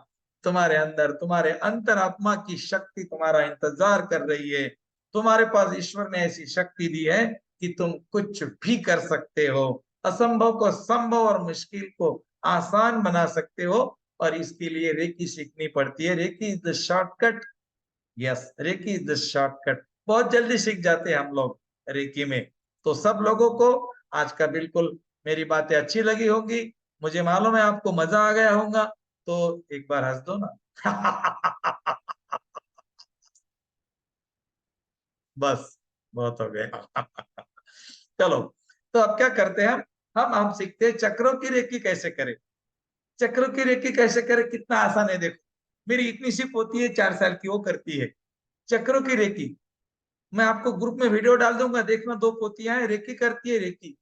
तुम्हारे अंदर, तुम्हारे अंतरात्मा की शक्ति तुम्हारा इंतजार कर रही है। तुम्हारे पास ईश्वर ने ऐसी शक्ति दी है कि तुम कुछ भी कर सकते हो, असंभव को संभव और मुश्किल को आसान बना सकते हो। और इसके लिए रेकी सीखनी पड़ती है। Reiki is the shortcut. Yes, Reiki is the shortcut. बहुत जल्दी सीख जाते हैं हम लोग रेकी में। तो सब लोगों को आज का बिल्कुल मेरी बातें अच्छी लगी होंगी, मुझे मालूम है आपको मजा आ गया होगा। तो एक बार हंस दो ना। बस, बहुत हो गया। चलो, तो अब क्या करते हैं, हम सीखते हैं चक्रों की रेकी कैसे करें। चक्रों की रेकी कैसे करें, कितना आसान है देखो। मेरी इतनी सी पोती है 4 साल की, वो करती है चक्रों की रेकी। मैं आपको ग्रुप में वीडियो डाल दूंगा, देखना, 2 पोतियां हैं, रेकी करती है, रेकी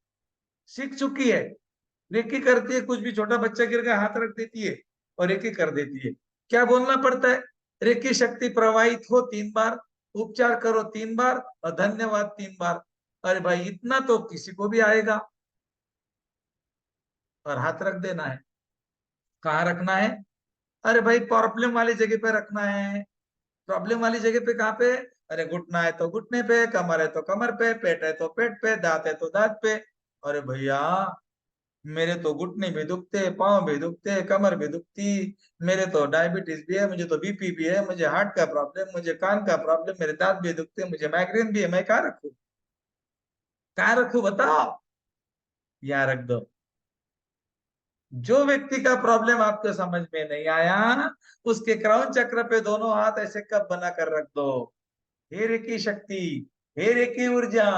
सीख चुकी है। रेकी करती है, कुछ भी छोटा बच्चा गिर गया हाथ रख देती है और रेकी कर देती है। क्या बोलना पड़ता है, रेकी शक्ति प्रवाहित हो 3 बार, उपचार करो 3 बार, और धन्यवाद 3 बार। अरे भाई इतना तो किसी को भी आएगा। और हाथ रख देना है। कहाँ रखना है? अरे भाई प्रॉब्लम वाली जगह पे रखना है। प्रॉब्लम वाली जगह पे कहाँ पे? अरे घुटना है तो घुटने पे, कमर है तो कमर पे, पेट है तो पेट पे, दांत है तो दांत पे। अरे भैया मेरे तो घुटने भी दुखते, पाँव भी दुखते, कमर भी दुखती, मेरे तो डायबिटीज भी है, मुझे तो बीपी भी है, मुझे हार्ट का प्रॉब्लम, मुझे कान का प्रॉब्लम, मेरे दांत भी दुखते, मुझे माइग्रेन भी है। मैं कहाँ रखूं? कहाँ रखूं बताओ? यहाँ रख दो। जो व्यक्ति का प्रॉब्लम आपको समझ में नहीं आया, उसके क्राउन चक्र पे दोनों हाथ ऐसे कप बना कर रख दो। हे रेकी शक्ति, हे रेकी ऊर्जा,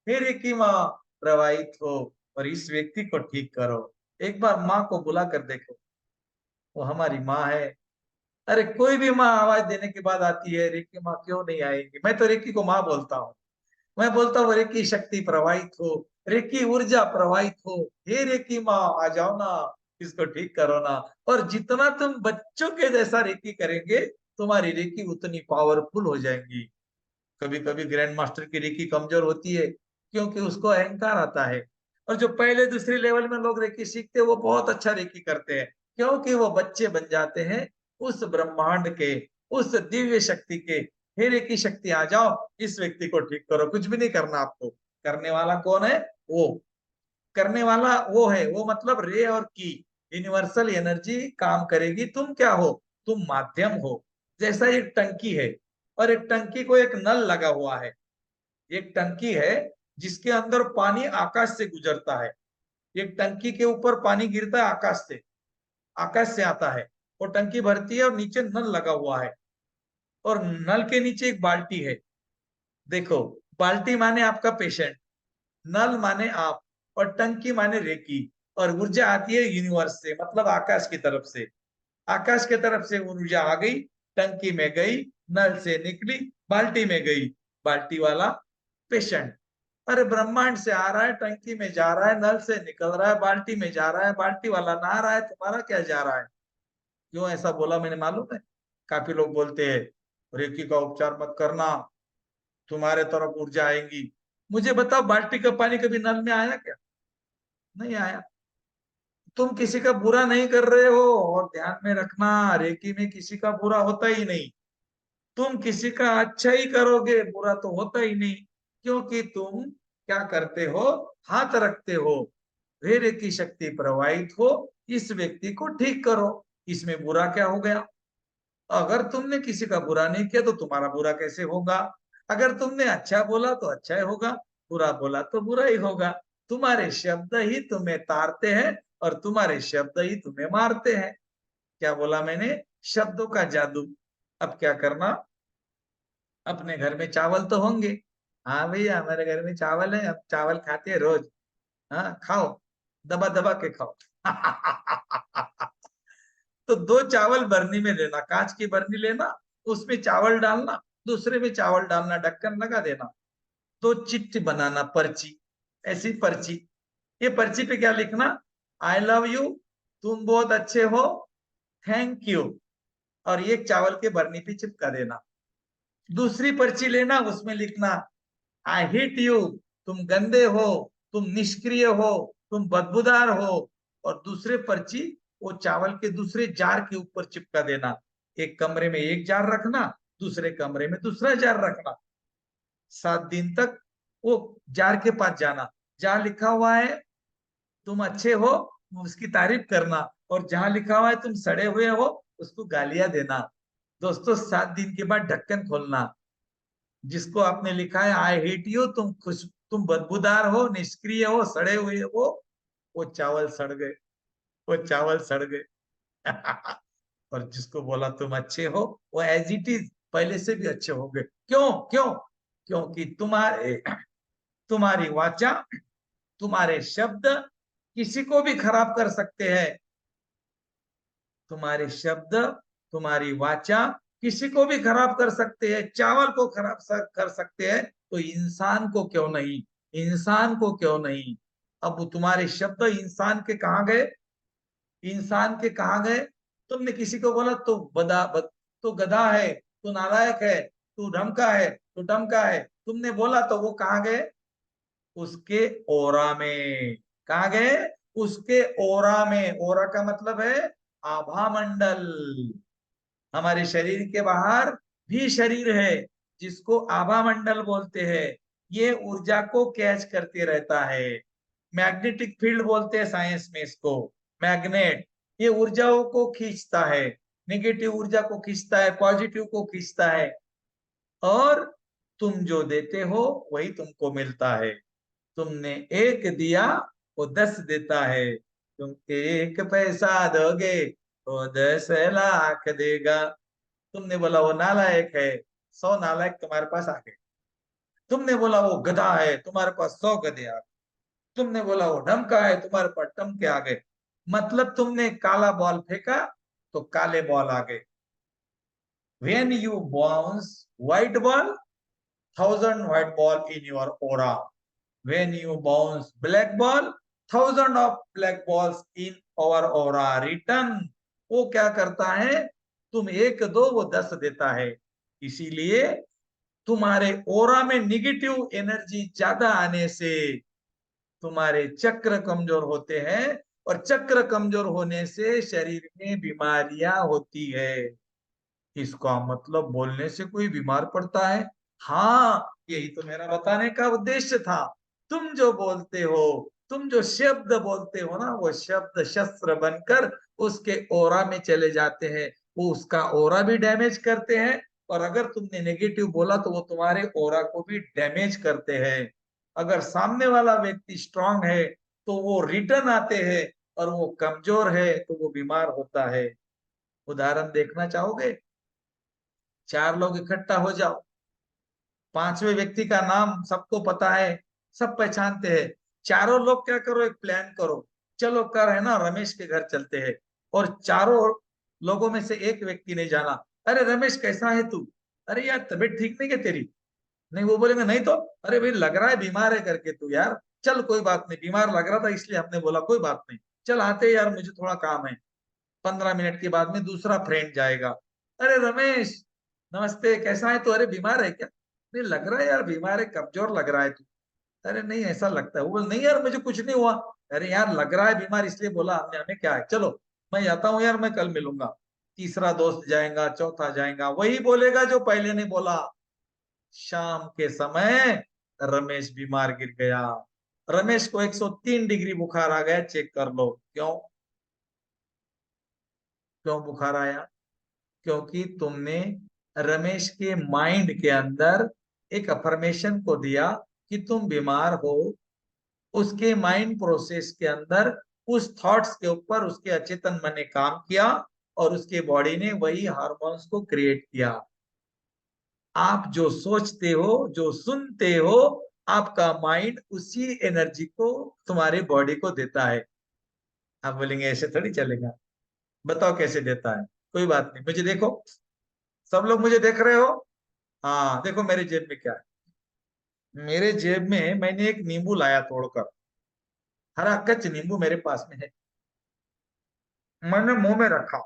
हे रेकी माँ प्रवाहित हो और इस व्यक्ति को ठीक करो। एक बार माँ को बुला कर देखो, वो हमारी माँ है। अरे कोई भी माँ आवाज देने के बाद आती है, रेकी माँ क्यों नहीं आएगी? मैं तो रेकी को माँ बोलता हूँ। मैं बोलता हूँ रेकी शक्ति प्रवाहित हो, रेकी ऊर्जा प्रवाहित हो, हे रेकी माँ आ जाओ ना, इसको ठीक करो ना। और जितना तुम बच्चों के जैसा रेकी करेंगे, तुम्हारी रेकी उतनी पावरफुल हो जाएंगी। कभी कभी ग्रैंड मास्टर की रेकी कमजोर होती है, क्योंकि उसको अहंकार आता है। और जो पहले दूसरे लेवल में लोग रेकी सीखते हैं, वो बहुत अच्छा रेकी करते हैं, क्योंकि वो बच्चे बन जाते हैं उस ब्रह्मांड के, उस दिव्य शक्ति के। हे रेकी शक्ति आ जाओ, इस व्यक्ति को ठीक करो। कुछ भी नहीं करना आपको। करने वाला कौन है? वो करने वाला वो है। वो मतलब रे और की यूनिवर्सल एनर्जी काम करेगी। तुम क्या हो? तुम माध्यम हो। जैसा एक टंकी है, और एक टंकी को एक नल लगा हुआ है। एक टंकी है जिसके अंदर पानी आकाश से गुजरता है। एक टंकी के ऊपर पानी गिरता है आकाश से, आकाश से आता है। वो टंकी भरती है और नीचे नल लगा हुआ है, और नल के नीचे एक बाल्टी है। देखो, बाल्टी माने आपका पेशेंट, नल माने आप, और टंकी माने रेकी। और ऊर्जा आती है यूनिवर्स से, मतलब आकाश की तरफ से। आकाश की तरफ से ऊर्जा आ गई, टंकी में गई, नल से निकली, बाल्टी में गई। बाल्टी वाला पेशेंट। अरे ब्रह्मांड से आ रहा है, टंकी में जा रहा है, नल से निकल रहा है, बाल्टी में जा रहा है, बाल्टी वाला नहा रहा है, तुम्हारा क्या जा रहा है? क्यों ऐसा बोला मैंने मालूम है? काफी लोग बोलते हैं रेकी का उपचार मत करना, तुम्हारे तरफ ऊर्जा आएंगी। मुझे बताओ, बाल्टी का पानी कभी नल में आया क्या? नहीं आया। तुम किसी का बुरा नहीं कर रहे हो, और ध्यान में रखना, रेकी में किसी का बुरा होता ही नहीं। तुम किसी का अच्छा ही करोगे, बुरा तो होता ही नहीं। क्योंकि तुम क्या करते हो? हाथ रखते हो, हे रेकी शक्ति प्रवाहित हो, इस व्यक्ति को ठीक करो। इसमें बुरा क्या हो गया? अगर तुमने किसी का बुरा नहीं किया तो तुम्हारा बुरा कैसे होगा? अगर तुमने अच्छा बोला तो अच्छा ही होगा, बुरा बोला तो बुरा ही होगा। तुम्हारे शब्द ही तुम्हें तारते हैं, और तुम्हारे शब्द ही तुम्हें मारते हैं। क्या बोला मैंने? शब्दों का जादू। अब क्या करना? अपने घर में चावल तो होंगे। हाँ भैया, हमारे घर में चावल है, हम चावल खाते हैं रोज। हाँ खाओ, दबा दबा के खाओ। तो दो चावल बरनी में लेना, कांच की बरनी लेना, उसमें चावल डालना, दूसरे में चावल डालना, ढक्कन लगा देना। दो चिट्ठी बनाना, पर्ची, ऐसी पर्ची। ये पर्ची पे क्या लिखना? आई लव यू, तुम बहुत अच्छे हो, थैंक यू। और ये चावल के बरनी पे चिपका देना। दूसरी पर्ची लेना, उसमें लिखना आई हेट यू, तुम गंदे हो, तुम निष्क्रिय हो, तुम बदबूदार हो। और दूसरे पर्ची वो चावल के दूसरे जार के ऊपर चिपका देना। एक कमरे में एक जार रखना, दूसरे कमरे में दूसरा जार रखना। 7 दिन तक वो जार के पास जाना, जहां लिखा हुआ है तुम अच्छे हो, उसकी तारीफ करना, और जहां लिखा हुआ है तुम सड़े हुए हो, उसको गालियां देना। दोस्तों, 7 दिन के बाद ढक्कन खोलना। जिसको आपने लिखा है आई हेट यू, तुम खुश, तुम बदबूदार हो, निष्क्रिय हो, सड़े हुए हो, वो चावल सड़ गए। वो चावल सड़ गए। और जिसको बोला तुम अच्छे हो, वो एज इट इज पहले से भी अच्छे हो गए। क्यों? क्यों? क्योंकि तुम्हारी वाचा, तुम्हारे शब्द किसी को भी खराब कर सकते हैं। तुम्हारे शब्द, तुम्हारी वाचा किसी को भी खराब कर सकते हैं। चावल को खराब कर सकते हैं, तो इंसान को क्यों नहीं? इंसान को क्यों नहीं? अब तुम्हारे शब्द इंसान के कहाँ गए? इंसान के कहाँ गए? तुमने किसी को बोला तो गधा है, तू नालायक है, तू ढमका है, तू डमका है, तुमने बोला तो वो कहाँ गए? उसके ओरा में। कहा गए? उसके ओरा में। ओरा का मतलब है आभा मंडल। हमारे शरीर के बाहर भी शरीर है जिसको आभा मंडल बोलते हैं। ये ऊर्जा को कैच करते रहता है। मैग्नेटिक फील्ड बोलते हैं साइंस में इसको, मैग्नेट। ये ऊर्जाओं को खींचता है, नेगेटिव ऊर्जा को खींचता है, पॉजिटिव को खींचता है। और तुम जो देते हो वही तुमको मिलता है। तुमने एक दिया वो 10 देता है। तुम 1 पैसा दोगे वो 10 लाख देगा। तुमने बोला वो नालायक है, 100 नालायक तुम्हारे पास आ गए। तुमने बोला वो गधा है, तुम्हारे पास 100 गधे आ गए। तुमने बोला वो ढमका है, तुम्हारे पास टमके आ गए। मतलब तुमने काला बॉल फेंका तो काले बॉल आ गए। When you bounce white ball, 1,000 white ball in your aura. When you bounce black ball, 1,000 of black balls in our aura return. वो क्या करता है? तुम 1 दो वो 10 देता है। इसीलिए तुम्हारे ओरा में निगेटिव एनर्जी ज्यादा आने से तुम्हारे चक्र कमजोर होते हैं, और चक्र कमजोर होने से शरीर में बीमारियां होती है। इसका मतलब बोलने से कोई बीमार पड़ता है? हाँ, यही तो मेरा बताने का उद्देश्य था। तुम जो बोलते हो, तुम जो शब्द बोलते हो ना, वो शब्द शस्त्र बनकर उसके ओरा में चले जाते हैं। वो उसका ओरा भी डैमेज करते हैं, और अगर तुमने नेगेटिव बोला तो वो तुम्हारे ओरा को भी डैमेज करते हैं। अगर सामने वाला व्यक्ति स्ट्रांग है तो वो रिटर्न आते हैं, और वो कमजोर है तो वो बीमार होता है। उदाहरण देखना चाहोगे? 4 लोग इकट्ठा हो जाओ, 5वें व्यक्ति का नाम सबको पता है, सब पहचानते हैं। चारों लोग क्या करो, एक प्लान करो। चलो कर है ना, रमेश के घर चलते हैं। और चारों लोगों में से एक व्यक्ति ने जाना, अरे रमेश कैसा है तू? अरे यार तबीयत ठीक नहीं है तेरी? नहीं, वो बोलेंगे नहीं तो। अरे भाई लग रहा है बीमार है करके तू यार। चल कोई बात नहीं, बीमार लग रहा था इसलिए हमने बोला कोई बात नहीं, चल आते यार, मुझे थोड़ा काम है। 15 मिनट के बाद में दूसरा फ्रेंड जाएगा, अरे रमेश नमस्ते, कैसा है तू? अरे बीमार है क्या? नहीं लग रहा है यार बीमार है, कमजोर लग रहा है तू। अरे नहीं ऐसा लगता है। वो बोल नहीं यार मुझे कुछ नहीं हुआ। अरे यार लग रहा है बीमार इसलिए बोला हमने, हमें क्या है, चलो मैं जाता हूँ यार, मैं कल मिलूंगा। तीसरा दोस्त जाएगा, चौथा जाएगा, वही बोलेगा जो पहले ने बोला। शाम के समय रमेश बीमार गिर गया। रमेश को 103 डिग्री बुखार आ गया, चेक कर लो। क्यों? क्यों बुखार आया? क्योंकि तुमने रमेश के माइंड के अंदर एक अफर्मेशन को दिया कि तुम बीमार हो। उसके माइंड प्रोसेस के अंदर उस थॉट्स के ऊपर उसके अचेतन मन ने काम किया, और उसके बॉडी ने वही हार्मोन्स को क्रिएट किया। आप जो सोचते हो, जो सुनते हो, आपका माइंड उसी एनर्जी को तुम्हारे बॉडी को देता है। आप बोलेंगे ऐसे थोड़ी चलेगा, बताओ कैसे देता है। कोई बात नहीं, मुझे देखो, सब लोग मुझे देख रहे हो? हाँ देखो मेरे जेब में क्या है। मेरे जेब में मैंने एक नींबू लाया तोड़कर, हरा कच्च नींबू मेरे पास में है। मैंने मुंह में रखा,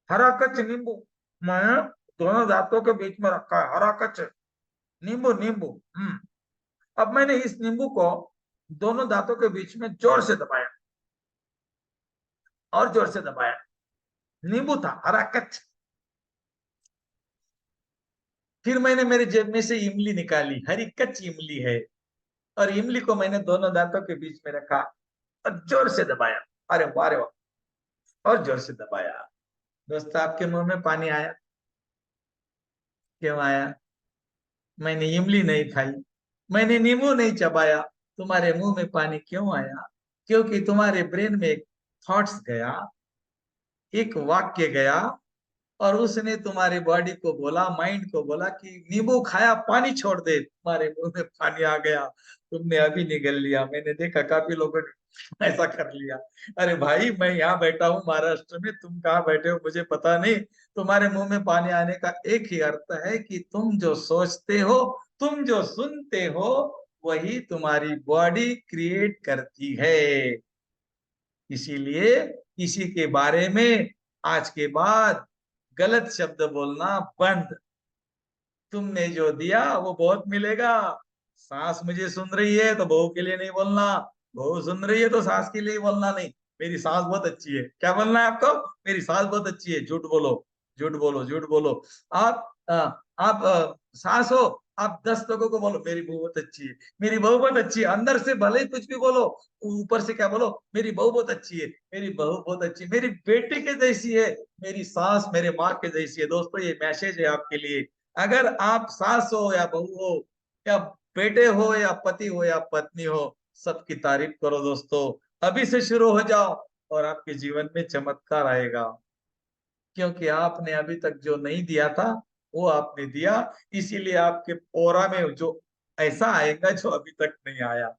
हरा कच्च नींबू मैंने दोनों दांतों के बीच में रखा है, हरा कच्च नींबू नींबू। अब मैंने इस नींबू को दोनों दांतों के बीच में जोर से दबाया, और जोर से दबाया। नींबू था हरा कच्च। फिर मैंने मेरे जेब में से इमली निकाली, हरी कच्ची इमली है, और इमली को मैंने दोनों दांतों के बीच में रखा और जोर से दबाया। अरे वाह रे वाह! और जोर से दबाया। दोस्त आपके मुंह में पानी आया? क्यों आया? मैंने इमली नहीं खाई, मैंने नींबू नहीं चबाया, तुम्हारे मुंह में पानी क्यों आया? क्योंकि तुम्हारे ब्रेन में एक थॉट्स गया, एक वाक्य गया, और उसने तुम्हारी बॉडी को बोला, माइंड को बोला कि नींबू खाया पानी छोड़ दे। तुम्हारे मुंह में पानी आ गया, तुमने अभी निगल लिया। मैंने देखा काफी लोगों ने ऐसा कर लिया। अरे भाई मैं यहाँ बैठा हूँ महाराष्ट्र में, तुम कहाँ बैठे हो मुझे पता नहीं। तुम्हारे मुंह में पानी आने का एक ही अर्थ है कि तुम जो सोचते हो, तुम जो सुनते हो, वही तुम्हारी बॉडी क्रिएट करती है। इसीलिए किसी के बारे में आज के बाद गलत शब्द बोलना बंद। तुमने जो दिया वो बहुत मिलेगा, सास मुझे सुन रही है तो बहू के लिए नहीं बोलना, बहू सुन रही है तो सास के लिए बोलना नहीं, मेरी सास बहुत अच्छी है। क्या बोलना है आपको? मेरी सास बहुत अच्छी है। झूठ बोलो, झूठ बोलो, झूठ बोलो। आप सास हो, आप 10 लोगों को बोलो मेरी बहू बहुत अच्छी है, मेरी बहू बहुत अच्छी है। अंदर से भले ही कुछ भी बोलो, ऊपर से क्या बोलो? मेरी बहू बहुत अच्छी है, मेरी बहू बहुत अच्छी है, मेरी बेटी के जैसी है, मेरी सास मेरे माँ के जैसी है। दोस्तों ये मैसेज है आपके लिए। अगर आप सास हो या बहू हो या बेटे हो या पति हो या पत्नी हो, सबकी तारीफ करो दोस्तों। अभी से शुरू हो जाओ और आपके जीवन में चमत्कार आएगा, क्योंकि आपने अभी तक जो नहीं दिया था वो आपने दिया। इसीलिए आपके ओरा में जो ऐसा आएगा जो अभी तक नहीं आया।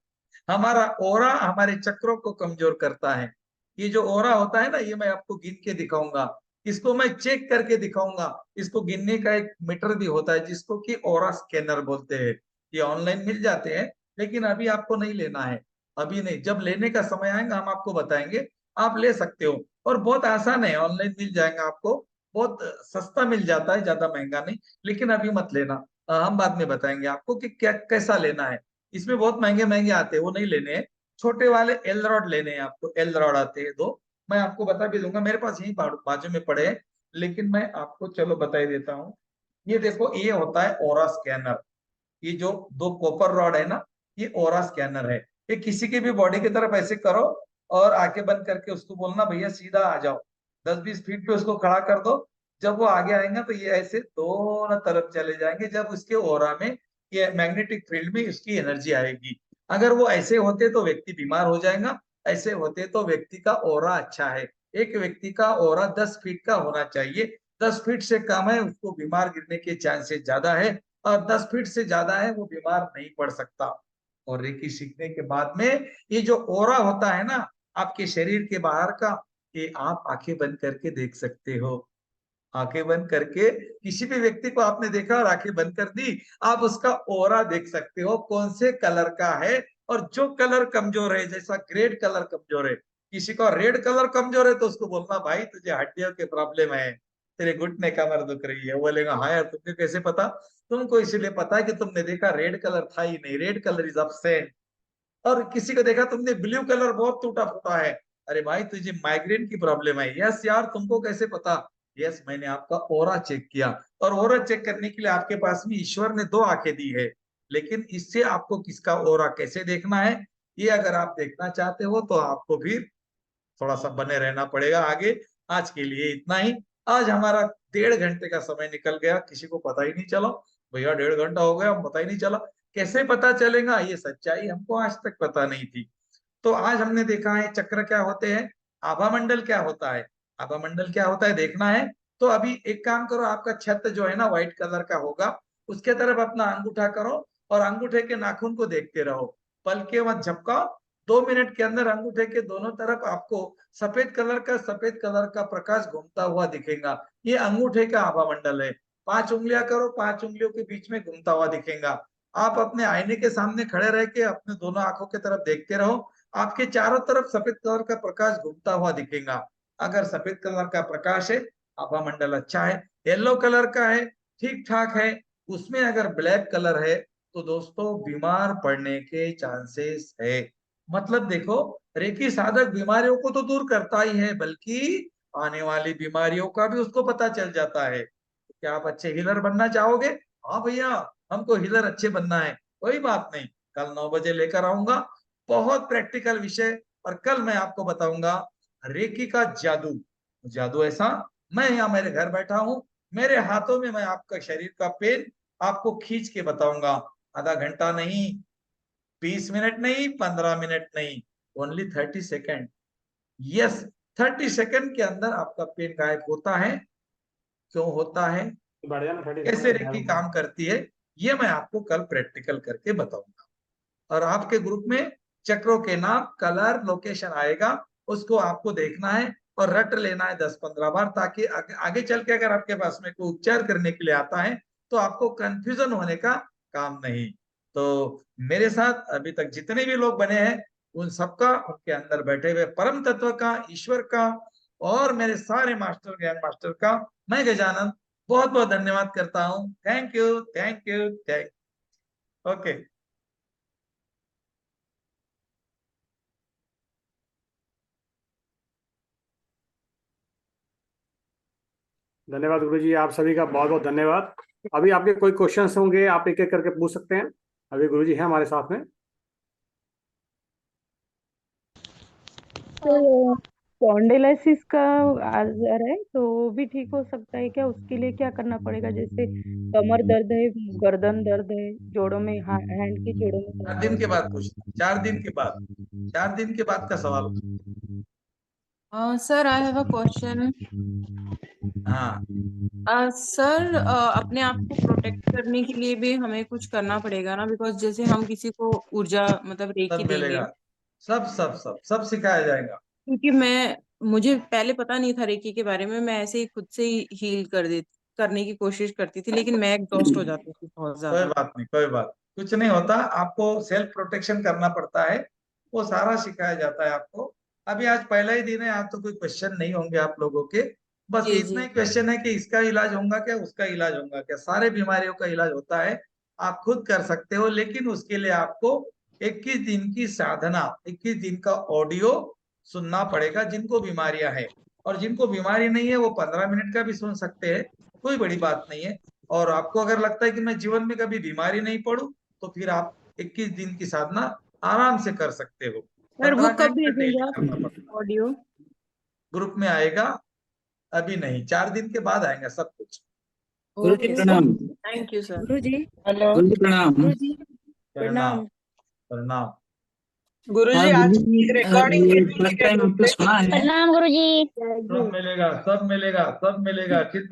हमारा ओरा हमारे चक्रों को कमजोर करता है। ये जो ओरा होता है ना, ये मैं आपको गिन के दिखाऊंगा, इसको मैं चेक करके दिखाऊंगा। इसको गिनने का एक मीटर भी होता है जिसको कि ओरा स्कैनर बोलते हैं। ये ऑनलाइन मिल जाते हैं, लेकिन अभी आपको नहीं लेना है। अभी नहीं, जब लेने का समय आएगा हम आपको बताएंगे, आप ले सकते हो। और बहुत आसान है, ऑनलाइन मिल जाएगा आपको, बहुत सस्ता मिल जाता है, ज्यादा महंगा नहीं। लेकिन अभी मत लेना, हम बाद में बताएंगे आपको कि क्या कैसा लेना है। इसमें बहुत महंगे महंगे आते हैं, वो नहीं लेने हैं। छोटे वाले एल रॉड लेने हैं आपको, एल रॉड आते हैं दो, मैं आपको बता भी दूंगा, मेरे पास यही बाजू में पड़े हैं। लेकिन मैं आपको चलो बता ही देता हूँ। ये देखो, ये होता है ओरा स्कैनर। ये जो दो कॉपर रॉड है ना, ये ओरा स्कैनर है। ये किसी की भी बॉडी की तरफ ऐसे करो और आंखें बंद करके उसको बोलना भैया सीधा आ जाओ, 10-20 फीट पे उसको खड़ा कर दो। जब वो आगे आएंगे तो ये ऐसे दोनों तरफ चले जाएंगे। जब उसके ओरा में ये मैग्नेटिक फील्ड में उसकी एनर्जी आएगी। अगर वो ऐसे होते तो व्यक्ति बीमार हो जाएगा, ऐसे होते तो व्यक्ति का ओरा अच्छा है। एक व्यक्ति का ओरा 10 फीट का होना चाहिए। 10 फीट से कम है उसको बीमार गिरने के चांसेस ज्यादा है, और 10 फीट से ज्यादा है वो बीमार नहीं पड़ सकता। और रेकी सीखने के बाद में ये जो ओरा होता है ना आपके शरीर के बाहर का, ये आप आंखें बंद करके देख सकते हो। आंखें बंद करके किसी भी व्यक्ति को आपने देखा और आंखें बंद कर दी, आप उसका ओरा देख सकते हो कौन से कलर का है। और जो कलर कमजोर है, जैसा ग्रेड कलर कमजोर है, किसी का रेड कलर कमजोर है तो उसको बोलना भाई तुझे हड्डियों के प्रॉब्लम है, तेरे घुटने कमर दुख रही है। वो बोलेगा हाँ यार तुमको कैसे पता? तुमको इसलिए पता है कि तुमने देखा रेड कलर था ही नहीं, रेड कलर इज अपसेंट। और किसी को देखा तुमने ब्लू कलर बहुत टूटा फूटा है, अरे भाई तुझे माइग्रेन की प्रॉब्लम है। यस यार तुमको कैसे पता? यस मैंने आपका ओरा चेक किया। और ओरा चेक करने के लिए आपके पास में ईश्वर ने 2 आंखें दी है, लेकिन इससे आपको किसका ओरा कैसे देखना है, ये अगर आप देखना चाहते हो तो आपको फिर थोड़ा सा बने रहना पड़ेगा आगे। आज के लिए इतना ही। आज हमारा 1.5 घंटे का समय निकल गया, किसी को पता ही नहीं चला। भैया 1.5 घंटा हो गया, पता ही नहीं चला। कैसे पता चलेगा? ये सच्चाई हमको आज तक पता नहीं थी। तो आज हमने देखा है चक्र क्या होते हैं, आभा मंडल क्या होता है। आभा मंडल क्या होता है देखना है। तो अभी एक काम करो, आपका छत जो है ना व्हाइट कलर का होगा, उसके तरफ अपना अंगूठा करो और अंगूठे के नाखून को देखते रहो। पल के मत झपकाओ। 2 मिनट के अंदर अंगूठे के दोनों तरफ आपको सफेद कलर का प्रकाश घूमता हुआ दिखेगा। ये अंगूठे का आभा मंडल है। 5 उंगलियां करो, 5 उंगलियों के बीच में घूमता हुआ दिखेगा। आप अपने आईने के सामने खड़े रह के अपने दोनों आंखों की तरफ देखते रहो, आपके चारों तरफ सफेद कलर का प्रकाश घूमता हुआ दिखेगा। अगर सफेद कलर का प्रकाश है, आभा मंडल अच्छा है। येलो कलर का है, ठीक ठाक है। उसमें अगर ब्लैक कलर है तो दोस्तों बीमार पड़ने के चांसेस है। मतलब देखो, रेकी साधक बीमारियों को तो दूर करता ही है, बल्कि आने वाली बीमारियों का भी उसको पता चल जाता है। क्या आप अच्छे हीलर बनना चाहोगे? हाँ भैया, हमको हीलर अच्छे बनना है। कोई बात नहीं, कल 9 बजे लेकर आऊंगा, बहुत प्रैक्टिकल विषय। और कल मैं आपको बताऊंगा रेकी का जादू। जादू ऐसा, मैं यहाँ मेरे घर बैठा हूँ, मेरे हाथों में मैं आपका शरीर का पेन आपको खींच के बताऊंगा। आधा घंटा नहीं, 20 मिनट नहीं, 15 मिनट नहीं, ओनली 30 सेकेंड। यस, 30 सेकेंड के अंदर आपका पेन गायब होता है। क्यों होता है, बढ़िया ना, 30 कैसे सेकंड रेकी है। काम करती है, ये मैं आपको कल प्रैक्टिकल करके बताऊंगा। और आपके ग्रुप में चक्रों के नाम, कलर, लोकेशन आएगा, उसको आपको देखना है और रट लेना है 10-15 बार, ताकि आगे चल के अगर आपके पास में कोई उपचार करने के लिए आता है तो आपको कंफ्यूजन होने का काम नहीं। तो मेरे साथ अभी तक जितने भी लोग बने हैं, उन सबका, उनके अंदर बैठे हुए परम तत्व का, ईश्वर का और मेरे सारे मास्टर, ज्ञान मास्टर का मैं गजानन बहुत बहुत धन्यवाद करता हूँ। Thank you, thank you, thank. Okay. धन्यवाद गुरुजी, आप सभी का बहुत बहुत धन्यवाद। अभी आपके कोई क्वेश्चंस होंगे, आप एक एक करके पूछ सकते हैं। अभी गुरुजी हैं हमारे साथ में। तो स्पॉन्डिलोलिसिस का आजार है, तो वो भी ठीक हो सकता है क्या? उसके लिए क्या करना पड़ेगा? जैसे कमर दर्द है, गर्दन दर्द है, जोड़ों में, हैंड के जोड़ों में 4 दर्द दिन है। के बाद पूछना, 4 दिन के बाद, 4 दिन के बाद का सवाल। Sir I have a question. हाँ, सर अपने आप को प्रोटेक्ट करने के लिए भी हमें कुछ करना पड़ेगा ना? बिकॉज जैसे हम किसी को ऊर्जा मतलब रेकी सब देंगे, मिलेगा, सब सिखाया जाएगा। क्योंकि मुझे पहले पता नहीं था रेकी के बारे में, मैं ऐसे ही खुद से ही हील करने की कोशिश करती थी, लेकिन मैं एग्जॉस्ट हो जाती थी बहुत कोई ज्यादा। बात नहीं, कोई बात कुछ नहीं होता, आपको सेल्फ प्रोटेक्शन करना पड़ता है, वो सारा सिखाया जाता है आपको। अभी आज पहला ही दिन है, आज तो कोई क्वेश्चन नहीं होंगे आप लोगों के। बस जी इतना जी। ही क्वेश्चन है कि इसका इलाज होगा क्या, उसका इलाज होगा क्या। सारे बीमारियों का इलाज होता है, आप खुद कर सकते हो, लेकिन उसके लिए आपको 21 दिन की साधना, 21 दिन का ऑडियो सुनना पड़ेगा जिनको बीमारियां हैं। और जिनको बीमारी नहीं है वो 15 मिनट का भी सुन सकते हैं, कोई बड़ी बात नहीं है। और आपको अगर लगता है कि मैं जीवन में कभी बीमारी नहीं पड़ू, तो फिर आप 21 दिन की साधना आराम से कर सकते हो। सर वो 15 कब मिनट का भेजेंगे डेली करना आप पड़ता है। ऑडियो? ग्रुप में आएगा, अभी नहीं, 4 दिन के बाद आएगा सब कुछ। गुरुजी ओके सर, प्रणाम। Thank you sir. Guruji, hello Guruji प्रणाम। गुरुजी प्रणाम, प्रणाम। प्रणाम। गुरुजी, हाँ आज गुरुजी, रिकॉर्डिंग ये भेजेंगे फर्स्ट क्या टाइम ग्रुप आपको पे? सुना है। प्रणाम गुरुजी। सब मिलेगा, सब मिलेगा, सब मिलेगा, कितना